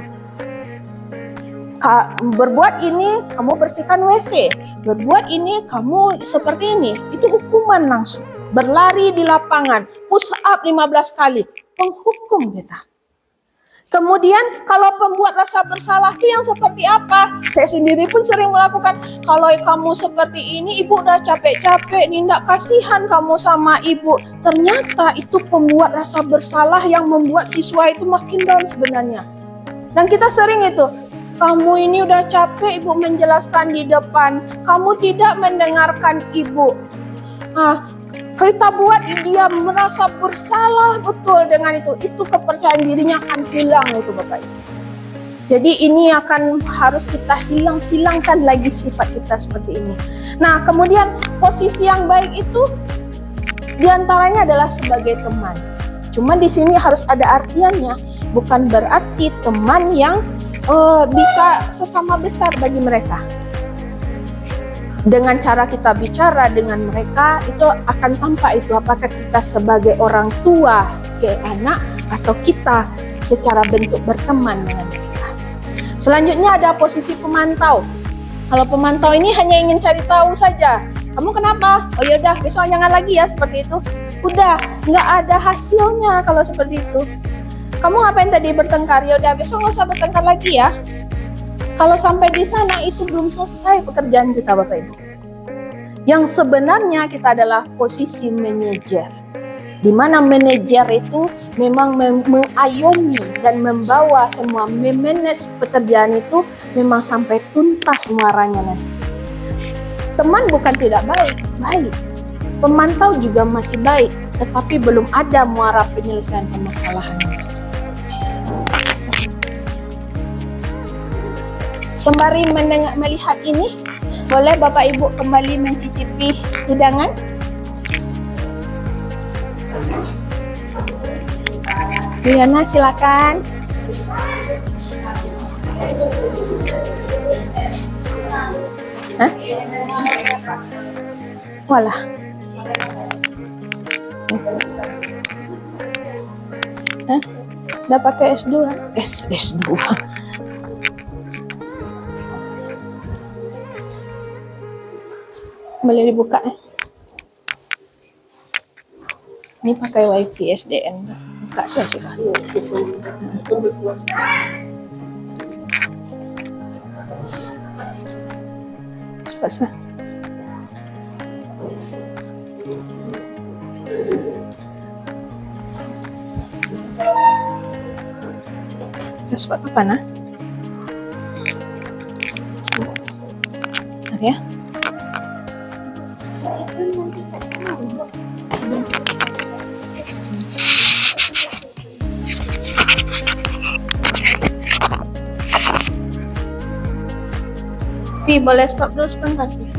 Berbuat ini, kamu bersihkan WC. Berbuat ini, kamu seperti ini. Itu hukuman langsung. Berlari di lapangan, push up 15 kali, penghukum kita. Kemudian kalau pembuat rasa bersalah itu yang seperti apa? Saya sendiri pun sering melakukan. Kalau kamu seperti ini, ibu udah capek-capek, nindak kasihan kamu sama ibu. Ternyata itu pembuat rasa bersalah yang membuat siswa itu makin down sebenarnya. Dan kita sering itu, kamu ini udah capek ibu menjelaskan di depan, kamu tidak mendengarkan ibu. Kita buat dia merasa bersalah betul dengan itu kepercayaan dirinya akan hilang itu Bapak Ibu. Jadi ini harus kita hilangkan lagi sifat kita seperti ini. Nah kemudian posisi yang baik itu diantaranya adalah sebagai teman. Cuma di sini harus ada artiannya, bukan berarti teman yang bisa sesama besar bagi mereka. Dengan cara kita bicara dengan mereka itu akan tampak itu apakah kita sebagai orang tua ke anak atau kita secara bentuk berteman dengan mereka. Selanjutnya ada posisi pemantau. Kalau pemantau ini hanya ingin cari tahu saja. Kamu kenapa? Oh yaudah besok jangan lagi ya seperti itu. Udah nggak ada hasilnya kalau seperti itu. Kamu ngapain tadi bertengkar? Yaudah besok nggak usah bertengkar lagi ya. Kalau sampai di sana itu belum selesai pekerjaan kita Bapak Ibu. Yang sebenarnya kita adalah posisi manajer. Di mana manajer itu memang mengayomi dan membawa semua, memanage pekerjaan itu memang sampai tuntas muaranya nanti. Teman bukan tidak baik, baik. Pemantau juga masih baik, tetapi belum ada muara penyelesaian permasalahannya. Sembari melihat ini, boleh Bapak Ibu kembali mencicipi hidangan? Bu Yana silakan. Hah? Walah. Hah? Udah pakai S2? S2. Boleh dibuka ya? Ini pakai WiFi SDN. Buka sudah. Cepat. Cepat apa nah? Bentar ya. Vi, boleh stop dulu sebentar, Vi.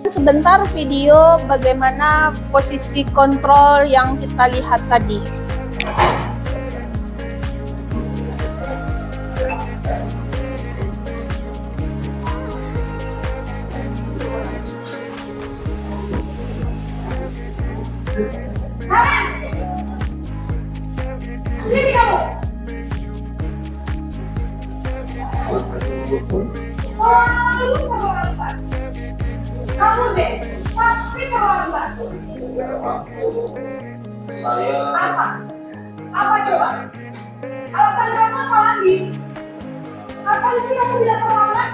Sebentar video bagaimana posisi kontrol yang kita lihat tadi. Sini kamu. Selalu terlambat. Kamu deh, pasti terlambat. Apa? Apa coba? Alasan kamu apa lagi? Kapan sih kamu tidak terlambat?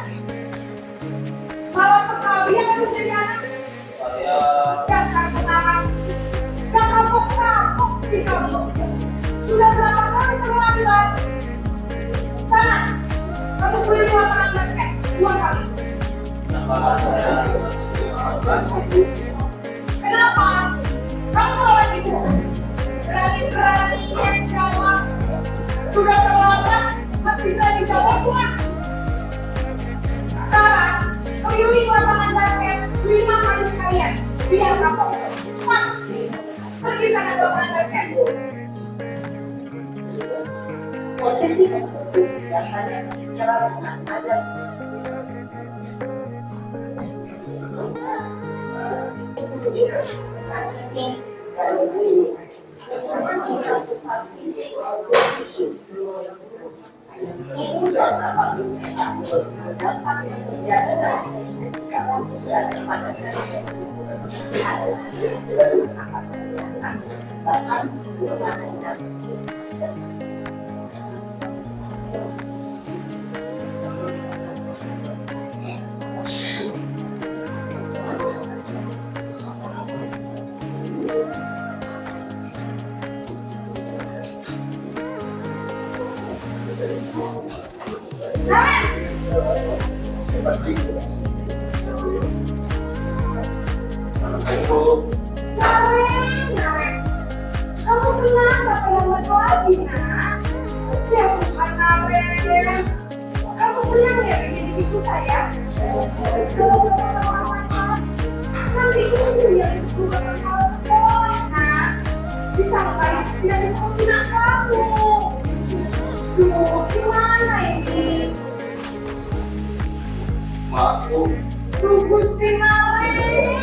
Malah sekali yang kamu jadi anak. Dasar keras. Gak kapok-kapok sih kamu. Sudah berapa kali terlambat? Sana, kamu keliling lapangan basket 2 kali. Kenapa? Kamu melawan ibu. Berani-beraninya jawab. Sudah terlambat, masih berani jawab pulang. Sekarang, keliling lapangan basket 5 kali sekalian. Biar kapok. Cepat. Pergi sana ke lapangan basket. Posisi tertentu biasanya bicara dengan adat. Satu part fisik psikis itu dapat terjadi ketika berada pada dasar ada cenderung akan menyenangkan bahkan menyenangkan. Kamu kenapa terlambat lagi, nak? Ya bukan Naren. Kamu senang ya bikin ibu susah ya? Kalau kamu terlambat, nanti ibu yang bukan kepala sekolah, nak. Disangka tidak bisa menghina kamu. Duh, gimana ini? Maaf, Duh, Gusti Naren.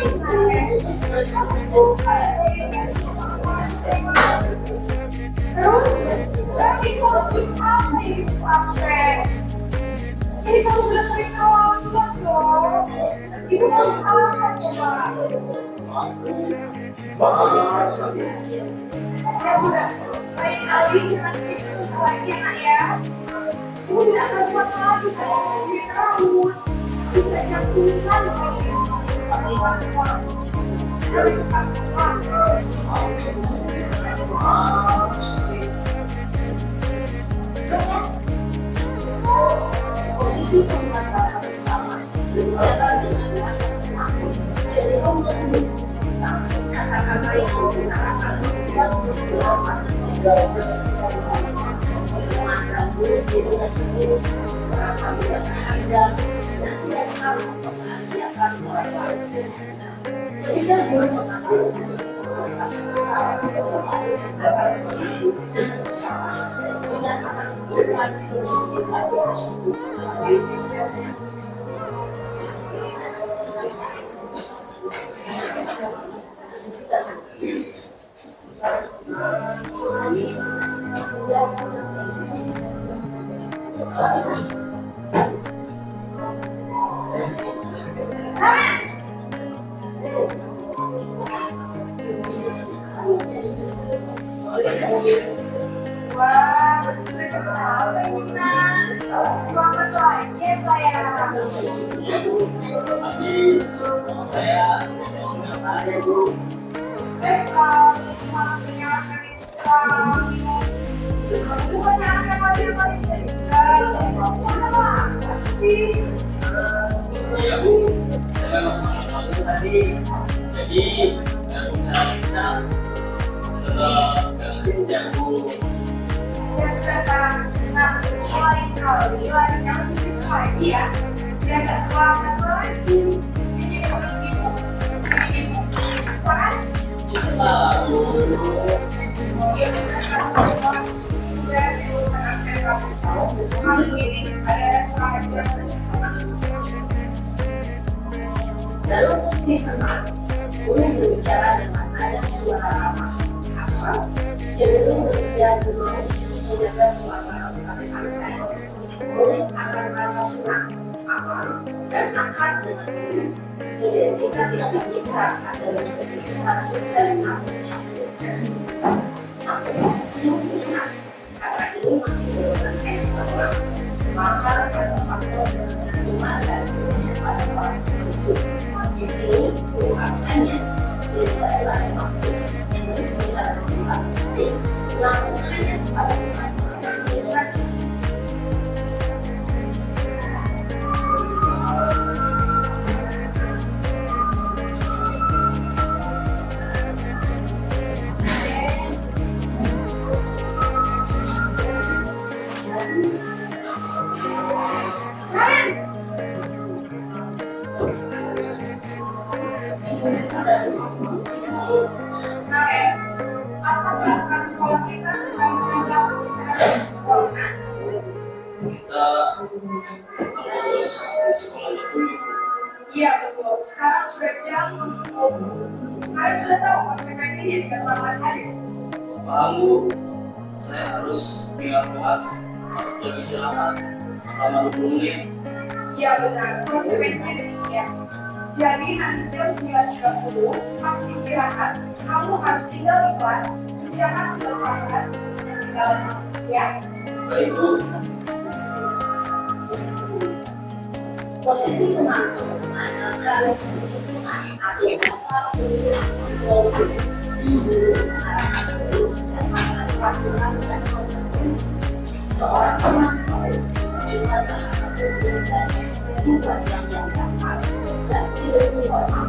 Kamu suka ya ini? Terus, sekarang ibu harus bisa apa ibu absen? Ini kamu sudah sering terlambat loh. Ibu harus apa coba? Ya sudah, lain kali jangan bikin susah lagi nak ya. Ibu tidak akan buat lagi kalau begini terus. Bisa jantungan kalau ibu tidak puasa. Saya cepat puasa. Posisi tempat rasa bersama berbicara dengan aku jadi kata-kata yang menggunakan membuat penjelasan mata dirinya sendiri merasa tidak berharga dan tidak sanggup membahagiakan dengan orang lain. Ketika guru mengambil posisi komunitas bersama dapat mengambil bersama dengan anak menunjukkan kesulitan tersebut. Wah, sudah berapa ini, Nak? Selamat lagi ya, sayang. Habis saya Bu. Malah menyalahkan itu kamu. Kamu bukan yang paling pintar. Kamu apa sih? Iya Bu, saya memang tadi. Jadi usaha kita tetap dengan jago. Ya sudah saran. Nah, lain kali yang lebih lagi ya. Biar nggak terlambat lagi. Ini seperti itu. Ini saran. Bisa Bu. Ya sudah saran. Sudah sih urusan aksen kamu. Kamu ini ada semangat yang Dalam posisi tenang, boleh berbicara dengan nada suara ramah atau cenderung bersedia dulu menjaga suasana tetap santai. Murid akan merasa senang, aman, dan akan dengan mudah. Identitas yang dicipta adalah identitas sukses atau berhasil. Namun, ingat, karena ini masih berulang eksternal, maka ada faktor ketergantungan dan kemudian pada orang tertentu. Di sini, bahasanya sejak lain waktu murid bisa berubah, namun hanya pada orang saja. Nah, apa peraturan sekolah kita tentang jam berapa kita harus ke sekolah? Kita harus di sekolahnya dulu Bu. Iya betul. Sekarang sudah jam 7. Kalian sudah tahu konsekuensinya jika terlambat hadir. Paham Bu, saya harus tinggal kelas masih jam istirahat selama 20 menit. Iya benar. Konsekuensinya demikian. Jadi nanti jam 9.30 pas istirahat, kamu harus tinggal di kelas, jangan tugas tambahan, tinggalan ya. Baik Bu. Posisi pemantau adalah kali kebutuhan atau mengarahkan berdasarkan peraturan dan konsekuensi. Seorang pemantau juga bahasa tubuh dan ekspresi wajah yang dapat dan tidak formal.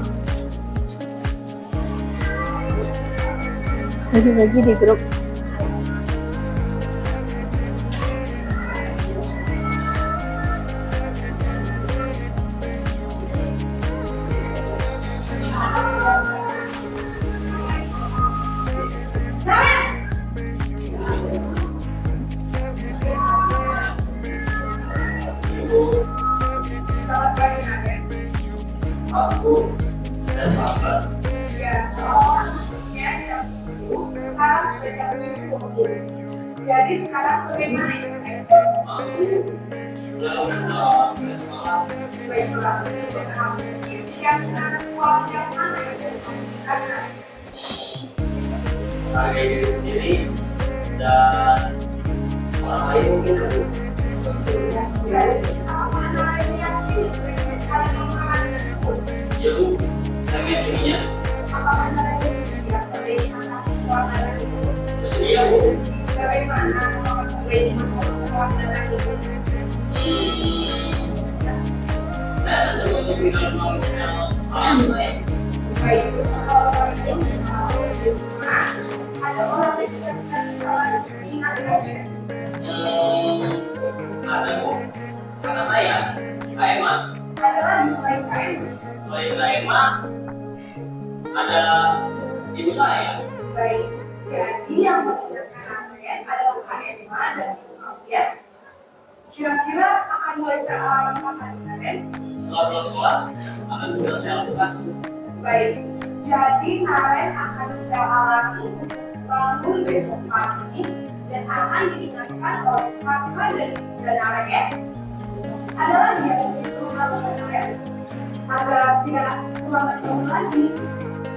Bagi-bagi di grup. Ibu, Selamat pagi Nadia. aku, saya Pak. Ya, seorang masuknya jam 7, sekarang sudah jam 7. Jadi sekarang bagaimana ya? Aku, saya bisa bersemangat. Baiklah, coba kamu keyakinan sekolah yang mana yang karena Hargai diri sendiri dan orang lain mungkin Bu. sebetulnya jadi apa lain yang ini prinsip saling menghormati tersebut? Ya Bu, saya meyakininya. Apakah nilai setia pada masalah keluarga itu? Bersedia Bu. Bagaimana kalau terjadi masalah keluarga itu? Saya akan coba untuk tinggal mengenal alam saya. Baik, kalau orang ini tahu di rumah ada orang yang tidak bisa diingatkan. Ada Bu, karena saya, Pak Eman. Ada lagi selain KM. Selain Kak Emma, ada ibu saya. Baik, jadi yang mengingatkan Naren adalah Kak Emma dan Ibu Alfian. Kira-kira akan mulai alarm kapan Naren? Setelah pulang sekolah, akan segera saya lakukan. Baik, jadi Naren akan sedang alarm untuk bangun besok pagi dan akan diingatkan oleh kakak dan ibu dan Naren ya. Ada lagi yang mungkin perlu dilakukan Naren agar tidak terlambat bangun lagi.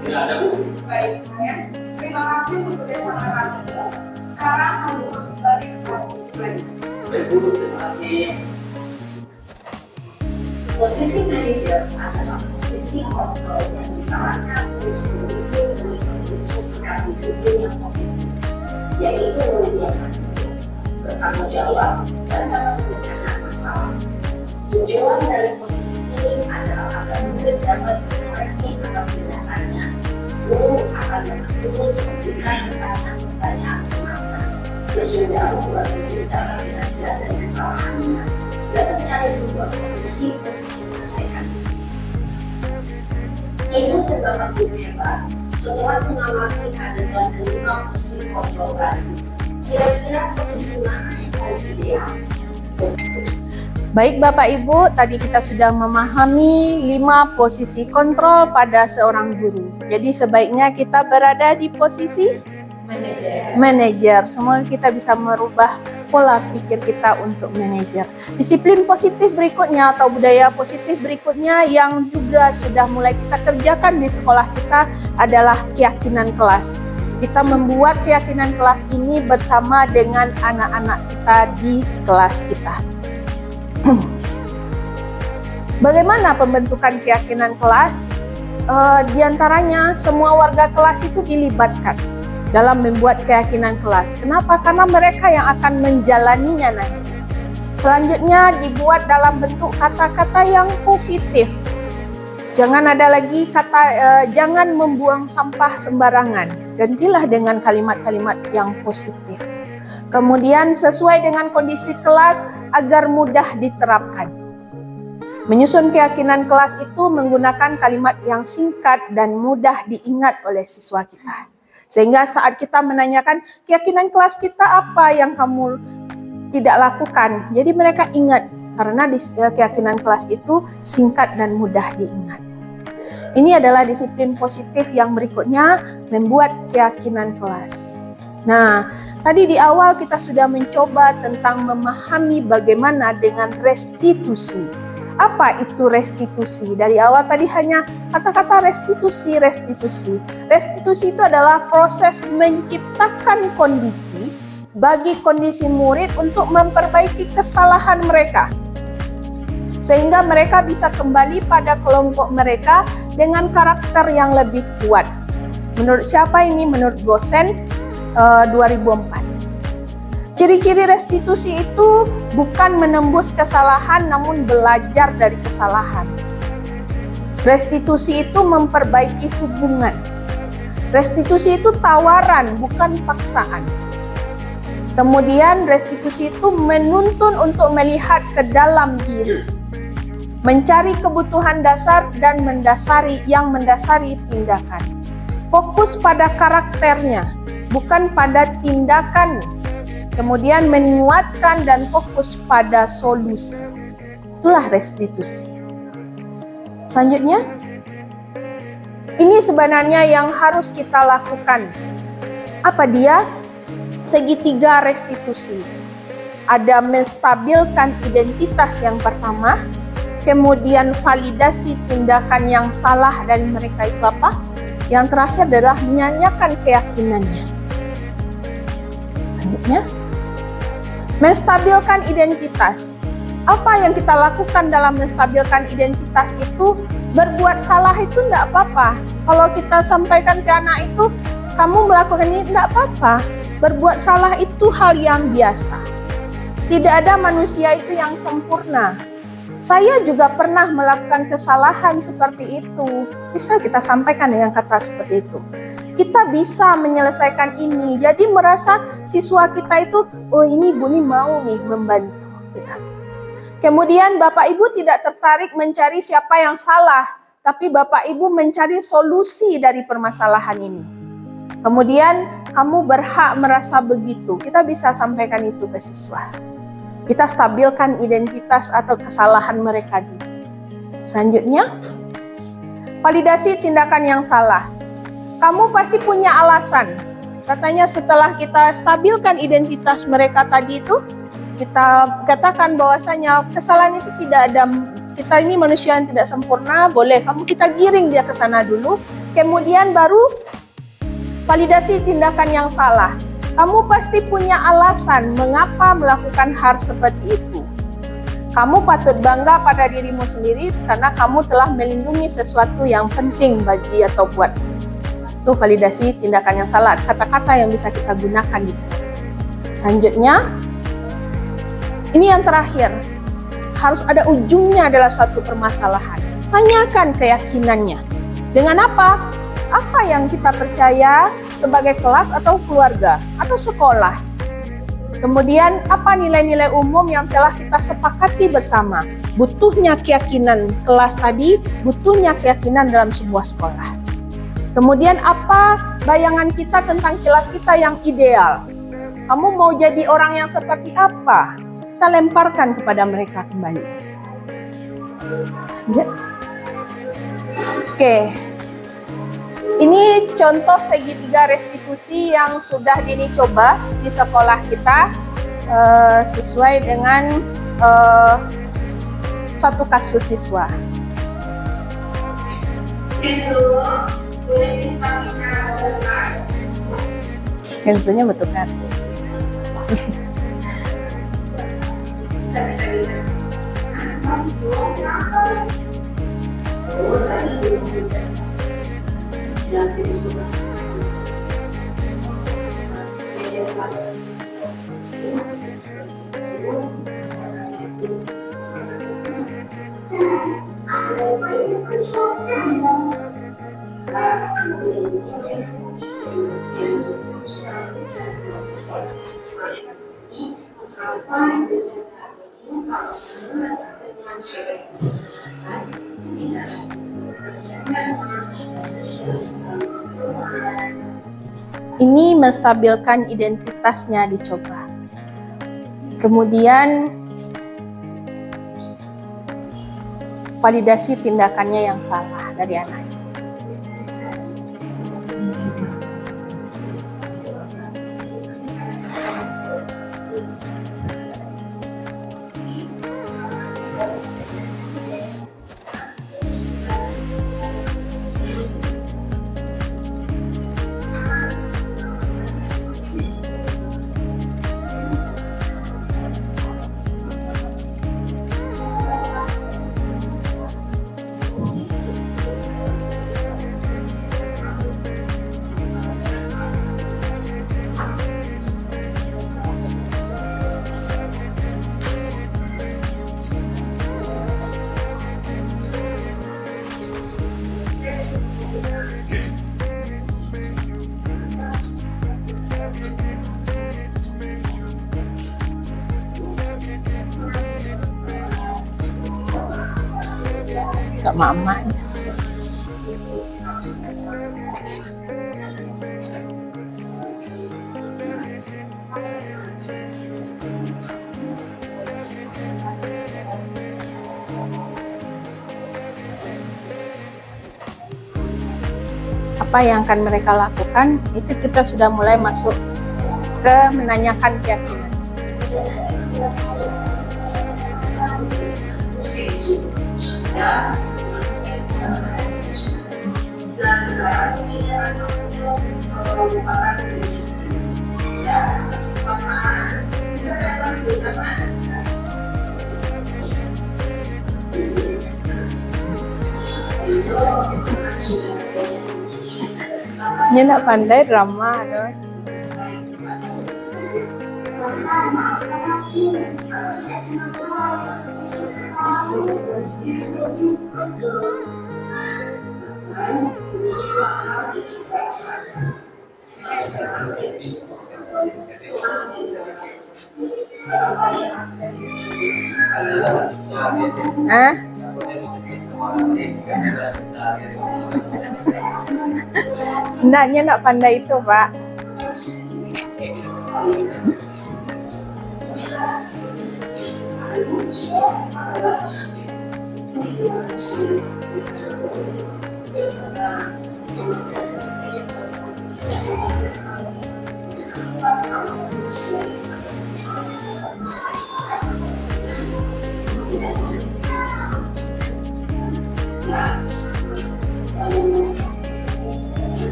Tidak ada, Bu. Baik, Naren. Terima kasih untuk kerjasama kamu. Sekarang kamu kembali ke kelas belajar. Baik, Bu. Terima kasih. Posisi manajer adalah posisi kontrol yang disarankan untuk memiliki sikap disiplin yang positif, yaitu menyediakan bertanggung jawab dan dalam mengerjakan masalah. Tujuan dari posisi ini adalah agar murid dapat berkoreksi atas tindakannya. Guru akan terus memberikan pertanyaan penguatan sehingga membuat murid dapat belajar dari kesalahannya dan mencari sebuah solusi untuk menyelesaikan. Ibu dan Bapak Guru hebat, setelah mengamati adegan kelima posisi kontrol baru, kira-kira posisi mana yang paling ideal? Baik Bapak Ibu, tadi kita sudah memahami 5 posisi kontrol pada seorang guru. Jadi sebaiknya kita berada di posisi manajer. Semoga kita bisa merubah pola pikir kita untuk manajer. Disiplin positif berikutnya atau budaya positif berikutnya yang juga sudah mulai kita kerjakan di sekolah kita adalah keyakinan kelas. Kita membuat keyakinan kelas ini bersama dengan anak-anak kita di kelas kita. Bagaimana pembentukan keyakinan kelas? Di antaranya semua warga kelas itu dilibatkan dalam membuat keyakinan kelas. Kenapa? Karena mereka yang akan menjalaninya nanti. Selanjutnya dibuat dalam bentuk kata-kata yang positif. Jangan ada lagi kata jangan membuang sampah sembarangan. Gantilah dengan kalimat-kalimat yang positif. Kemudian sesuai dengan kondisi kelas agar mudah diterapkan. Menyusun keyakinan kelas itu menggunakan kalimat yang singkat dan mudah diingat oleh siswa kita. Sehingga saat kita menanyakan keyakinan kelas kita apa yang kamu tidak lakukan, jadi mereka ingat karena keyakinan kelas itu singkat dan mudah diingat. Ini adalah disiplin positif yang berikutnya, membuat keyakinan kelas. Nah, tadi di awal kita sudah mencoba tentang memahami bagaimana dengan restitusi. Apa itu restitusi? Dari awal tadi hanya kata-kata restitusi. Restitusi itu adalah proses menciptakan kondisi bagi kondisi murid untuk memperbaiki kesalahan mereka. Sehingga mereka bisa kembali pada kelompok mereka dengan karakter yang lebih kuat. Menurut siapa ini? Menurut Gosen 2004. Ciri-ciri restitusi itu bukan menembus kesalahan namun belajar dari kesalahan. Restitusi itu memperbaiki hubungan. Restitusi itu tawaran bukan paksaan. Kemudian restitusi itu menuntun untuk melihat ke dalam diri. Mencari kebutuhan dasar dan mendasari tindakan. Fokus pada karakternya, bukan pada tindakan. Kemudian menguatkan dan fokus pada solusi. Itulah restitusi. Selanjutnya, ini sebenarnya yang harus kita lakukan. Apa dia? Segitiga restitusi. Ada menstabilkan identitas yang pertama, kemudian validasi tindakan yang salah dari mereka itu apa? Yang terakhir adalah menyanyikan keyakinannya. Selanjutnya, menstabilkan identitas. Apa yang kita lakukan dalam menstabilkan identitas itu? Berbuat salah itu tidak apa-apa. Kalau kita sampaikan ke anak itu, kamu melakukan ini tidak apa-apa. Berbuat salah itu hal yang biasa. Tidak ada manusia itu yang sempurna. Saya juga pernah melakukan kesalahan seperti itu. Bisa kita sampaikan dengan kata seperti itu. Kita bisa menyelesaikan ini. Jadi merasa siswa kita itu, oh ini Bu ini mau nih membantu kita. Kemudian Bapak Ibu tidak tertarik mencari siapa yang salah. tapi Bapak Ibu mencari solusi dari permasalahan ini. Kemudian kamu berhak merasa begitu. Kita bisa sampaikan itu ke siswa. Kita stabilkan identitas atau kesalahan mereka dulu. Selanjutnya, validasi tindakan yang salah. Kamu pasti punya alasan. Katanya setelah kita stabilkan identitas mereka tadi itu, kita katakan bahwasanya kesalahan itu tidak ada, kita ini manusia yang tidak sempurna, boleh kita giring dia ke sana dulu, kemudian baru validasi tindakan yang salah. Kamu pasti punya alasan mengapa melakukan hal seperti itu. Kamu patut bangga pada dirimu sendiri karena kamu telah melindungi sesuatu yang penting bagi atau buat. Itu validasi tindakan yang salah, kata-kata yang bisa kita gunakan gitu. Selanjutnya, ini yang terakhir, harus ada ujungnya dalam satu permasalahan. Tanyakan keyakinannya. Dengan apa? Apa yang kita percaya sebagai kelas atau keluarga atau sekolah. Kemudian apa nilai-nilai umum yang telah kita sepakati bersama. Butuhnya keyakinan kelas tadi, butuhnya keyakinan dalam sebuah sekolah. Kemudian apa bayangan kita tentang kelas kita yang ideal. Kamu mau jadi orang yang seperti apa? Kita lemparkan kepada mereka kembali. Ya. Oke. Ini contoh segitiga restitusi yang sudah dicoba di sekolah kita sesuai dengan satu kasus siswa. Kenzo, boleh kita bicara sebentar? Kenzo-nya betul kan? Saya tadi Ini menstabilkan identitasnya dicoba. Kemudian validasi tindakannya yang salah dari anak. Tak mama. Apa yang akan mereka lakukan, itu kita sudah mulai masuk ke menanyakan keyakinan. Dan sekarang ini merupakan krisis. Ya, maka bisa dapat sebenarnya. Dia nak pandai drama doh. Hendaknya nak pandai itu, Pak.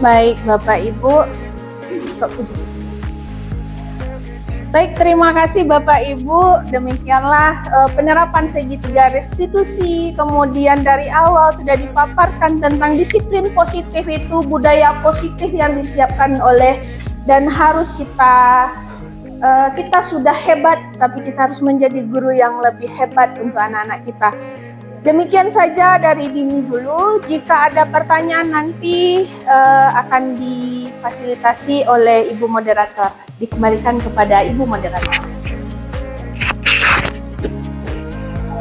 Baik, Bapak Ibu. Baik, terima kasih Bapak Ibu. Demikianlah penerapan segitiga restitusi. Kemudian dari awal sudah dipaparkan tentang disiplin positif itu, budaya positif yang disiapkan oleh dan harus kita sudah hebat, tapi kita harus menjadi guru yang lebih hebat untuk anak-anak kita. Demikian saja dari Dini dulu. Jika ada pertanyaan nanti akan difasilitasi oleh Ibu Moderator. Dikembalikan kepada Ibu Moderator.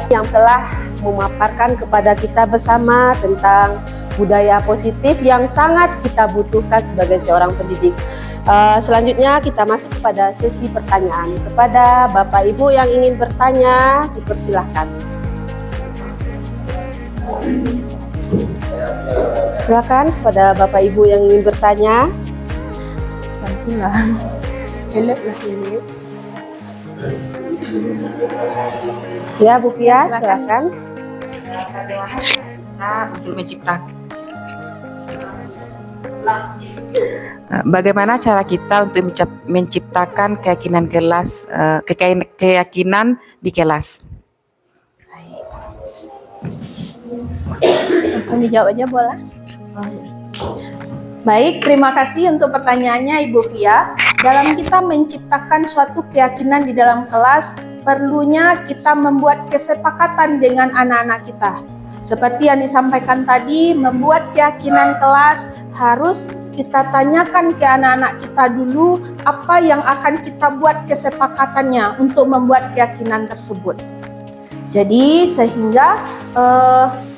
Yang telah memaparkan kepada kita bersama tentang budaya positif yang sangat kita butuhkan sebagai seorang pendidik. Selanjutnya kita masuk kepada sesi pertanyaan. Kepada Bapak Ibu yang ingin bertanya, dipersilahkan. Silakan kepada Bapak Ibu yang ingin bertanya. Bantulah. Helip lah, helip. Ya, Bu Pia, silakan. Untuk bagaimana cara kita untuk menciptakan keyakinan di kelas? Langsung dijawab aja boleh. Baik, terima kasih untuk pertanyaannya Ibu Fia. Dalam kita menciptakan suatu keyakinan di dalam kelas, perlunya kita membuat kesepakatan dengan anak-anak kita. Seperti yang disampaikan tadi, membuat keyakinan kelas harus kita tanyakan ke anak-anak kita dulu apa yang akan kita buat kesepakatannya untuk membuat keyakinan tersebut. Jadi sehingga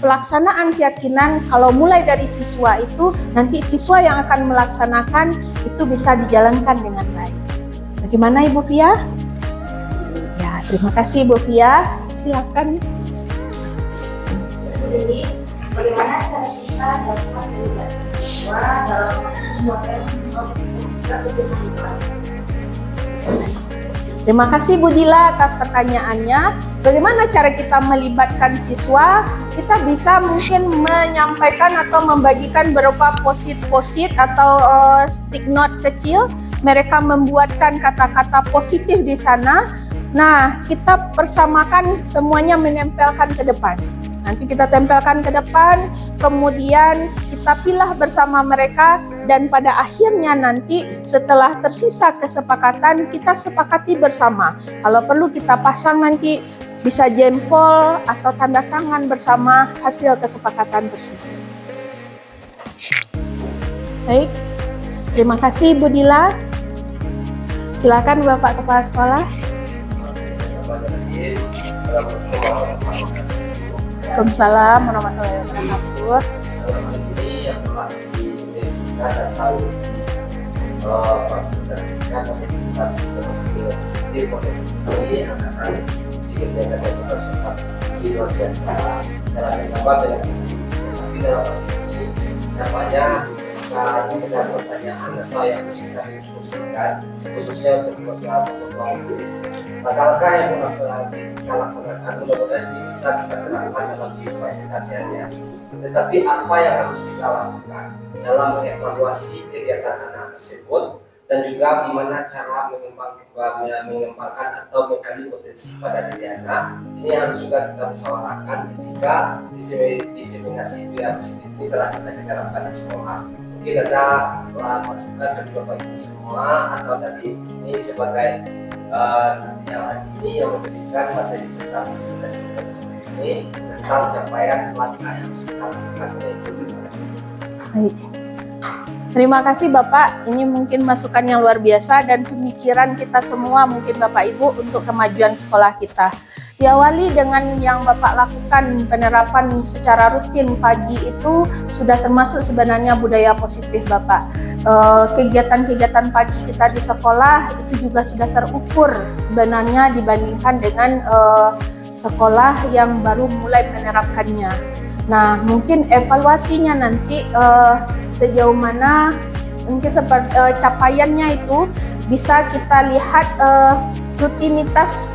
pelaksanaan keyakinan kalau mulai dari siswa itu, nanti siswa yang akan melaksanakan itu bisa dijalankan dengan baik. Bagaimana Ibu Fia? Ya, terima kasih Ibu Fia. Silakan. Jadi, bagaimana cara kita dapat melibatkan siswa dalam model kelas? Terima kasih Bu Dila atas pertanyaannya. Bagaimana cara kita melibatkan siswa? Kita bisa mungkin menyampaikan atau membagikan berupa posit-posit atau stick note kecil. Mereka membuatkan kata-kata positif di sana. Nah, kita persamakan semuanya menempelkan ke depan. Nanti kita tempelkan ke depan, kemudian kita pilah bersama mereka, dan pada akhirnya nanti setelah tersisa kesepakatan, kita sepakati bersama. Kalau perlu kita pasang nanti bisa jempol atau tanda tangan bersama hasil kesepakatan tersebut. Baik, terima kasih Bu Dila. Silakan Bapak Kepala Sekolah. Waalaikumsalam warahmatullahi wabarakatuh. Ini yang telah diidentifikkan atau presentasikan oleh kita sebagai positif oleh ini angkatan jika ada sifat-sifat luar biasa dalam menggambar dan tapi dalam ini namanya sekedar pertanyaan atau yang sudah didiskusikan khususnya untuk sebuah langkah yang kita laksanakan mudah-mudahan ini bisa kita terapkan dalam kehidupan keseharian. Tetapi apa yang harus kita lakukan dalam mengevaluasi kegiatan anak tersebut dan juga bagaimana cara mengembangkan atau menggali potensi pada diri anak, ini harus juga kita musyawarahkan ketika diseminasi budaya positif ini telah kita terapkan di sekolah. mungkin ada masukan dari Bapak Ibu semua atau dari ini sebagai yang hari ini yang memberikan materi tentang semester ini tentang capaian langkah yang harus kita lakukan. Terima kasih. Baik. Terima kasih Bapak, ini mungkin masukan yang luar biasa dan pemikiran kita semua mungkin Bapak Ibu untuk kemajuan sekolah kita. Diawali dengan yang Bapak lakukan penerapan secara rutin pagi itu sudah termasuk sebenarnya budaya positif Bapak. Kegiatan-kegiatan pagi kita di sekolah itu juga sudah terukur sebenarnya dibandingkan dengan sekolah yang baru mulai menerapkannya. Nah, mungkin evaluasinya nanti sejauh mana mungkin seperti capaiannya itu bisa kita lihat rutinitas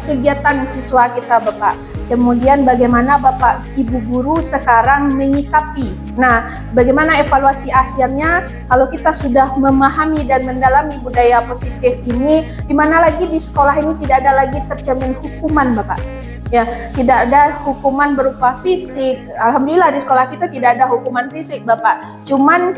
kegiatan siswa kita Bapak. Kemudian bagaimana Bapak Ibu guru sekarang menyikapi. Nah, bagaimana evaluasi akhirnya kalau kita sudah memahami dan mendalami budaya positif ini, di mana lagi di sekolah ini tidak ada lagi tercermin hukuman Bapak. Ya, tidak ada hukuman berupa fisik. Alhamdulillah di sekolah kita tidak ada hukuman fisik, Bapak. Cuman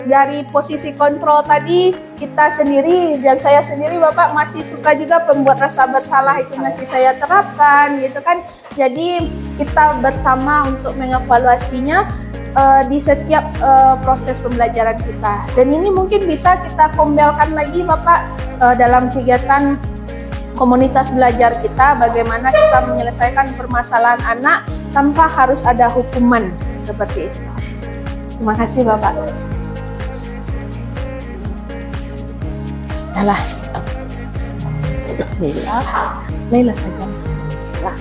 dari posisi kontrol tadi kita sendiri dan saya sendiri, Bapak, masih suka juga pembuat rasa bersalah itu masih saya terapkan, gitu kan. Jadi kita bersama untuk mengevaluasinya di setiap proses pembelajaran kita. Dan ini mungkin bisa kita kombelkan lagi, Bapak, dalam kegiatan komunitas belajar kita, bagaimana kita menyelesaikan permasalahan anak tanpa harus ada hukuman seperti itu. Terima kasih Bapak. Alah, Leila saja. Nah,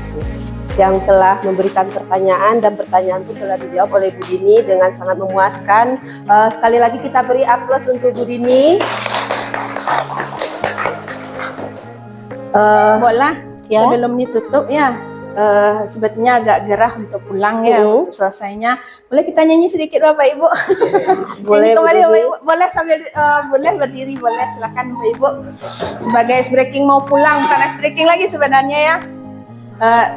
yang telah memberikan pertanyaan dan pertanyaan pun telah dijawab oleh Bu Dini dengan sangat memuaskan. Sekali lagi kita beri aplaus untuk Bu Dini. Boleh ya? Sebelum ditutup ya, sebetulnya agak gerah untuk pulang ya, untuk selesainya. Boleh kita nyanyi sedikit Bapak Ibu? Boleh, kembali, Bu Bapak Dini. Ibu. Boleh sambil boleh berdiri, boleh silakan Bapak Ibu. Sebagai ice breaking mau pulang, bukan ice breaking lagi sebenarnya ya.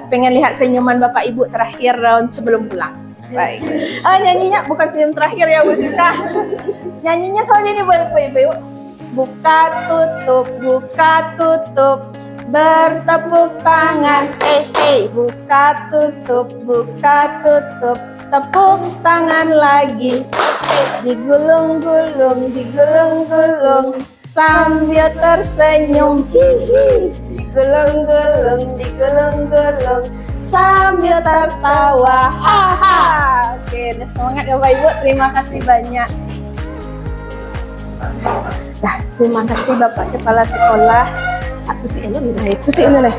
Pengen lihat senyuman Bapak Ibu terakhir sebelum pulang. Baik. Nyanyinya bukan senyum terakhir ya Bu Siska. Nyanyinya soalnya ini Bapak Ibu. Buka tutup, bertepuk tangan, buka tutup, tepuk tangan lagi, digulung-gulung, sambil tersenyum, digulung-gulung, sambil tertawa, haha. Oke, udah semangat ya Bapak Ibu, terima kasih banyak. Nah, terima kasih Bapak Kepala Sekolah. Tutup ini lah.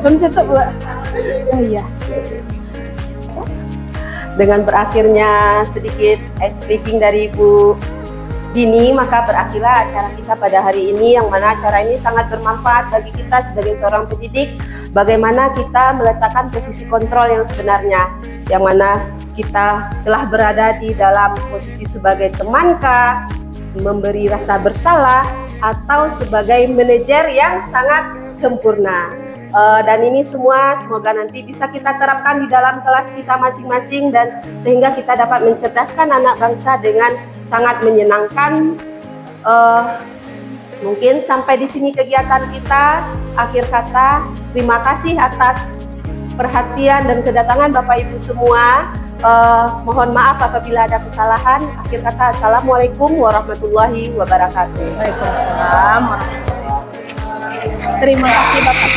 Belum tutup, Bu. Oh iya. Dengan berakhirnya sedikit ice breaking dari Bu Dini, maka berakhirlah acara kita pada hari ini, yang mana acara ini sangat bermanfaat bagi kita sebagai seorang pendidik. Bagaimana kita meletakkan posisi kontrol yang sebenarnya, yang mana kita telah berada di dalam posisi sebagai temankah, memberi rasa bersalah, atau sebagai manajer yang sangat sempurna. Dan ini semua semoga nanti bisa kita terapkan di dalam kelas kita masing-masing, dan sehingga kita dapat mencerdaskan anak bangsa dengan sangat menyenangkan. Mungkin sampai di sini kegiatan kita. Akhir kata, terima kasih atas perhatian dan kedatangan Bapak Ibu semua. Mohon maaf apabila ada kesalahan. Akhir kata, Assalamualaikum warahmatullahi wabarakatuh. Waalaikumsalam warahmatullahi wabarakatuh. Terima kasih Bapak.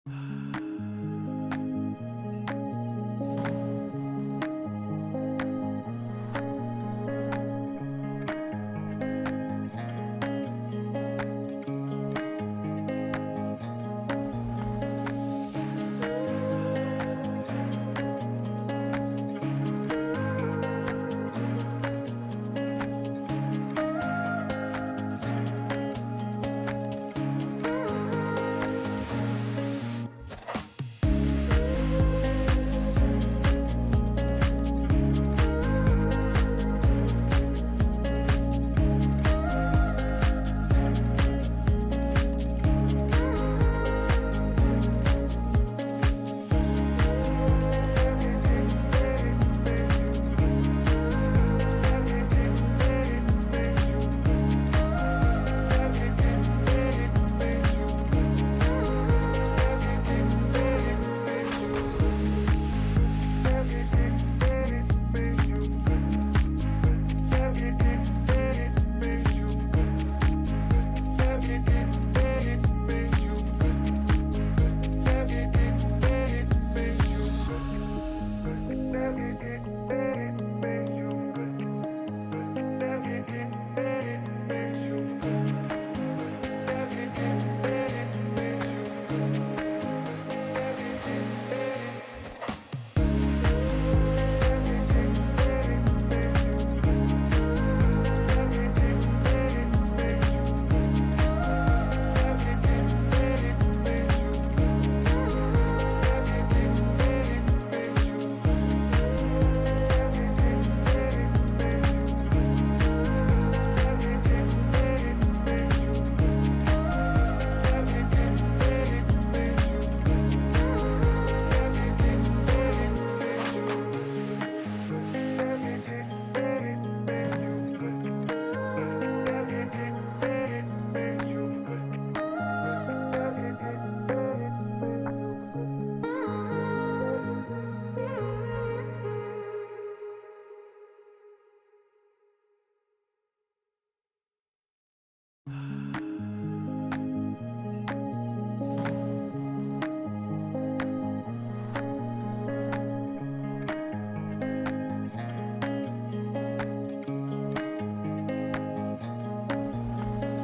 Nah,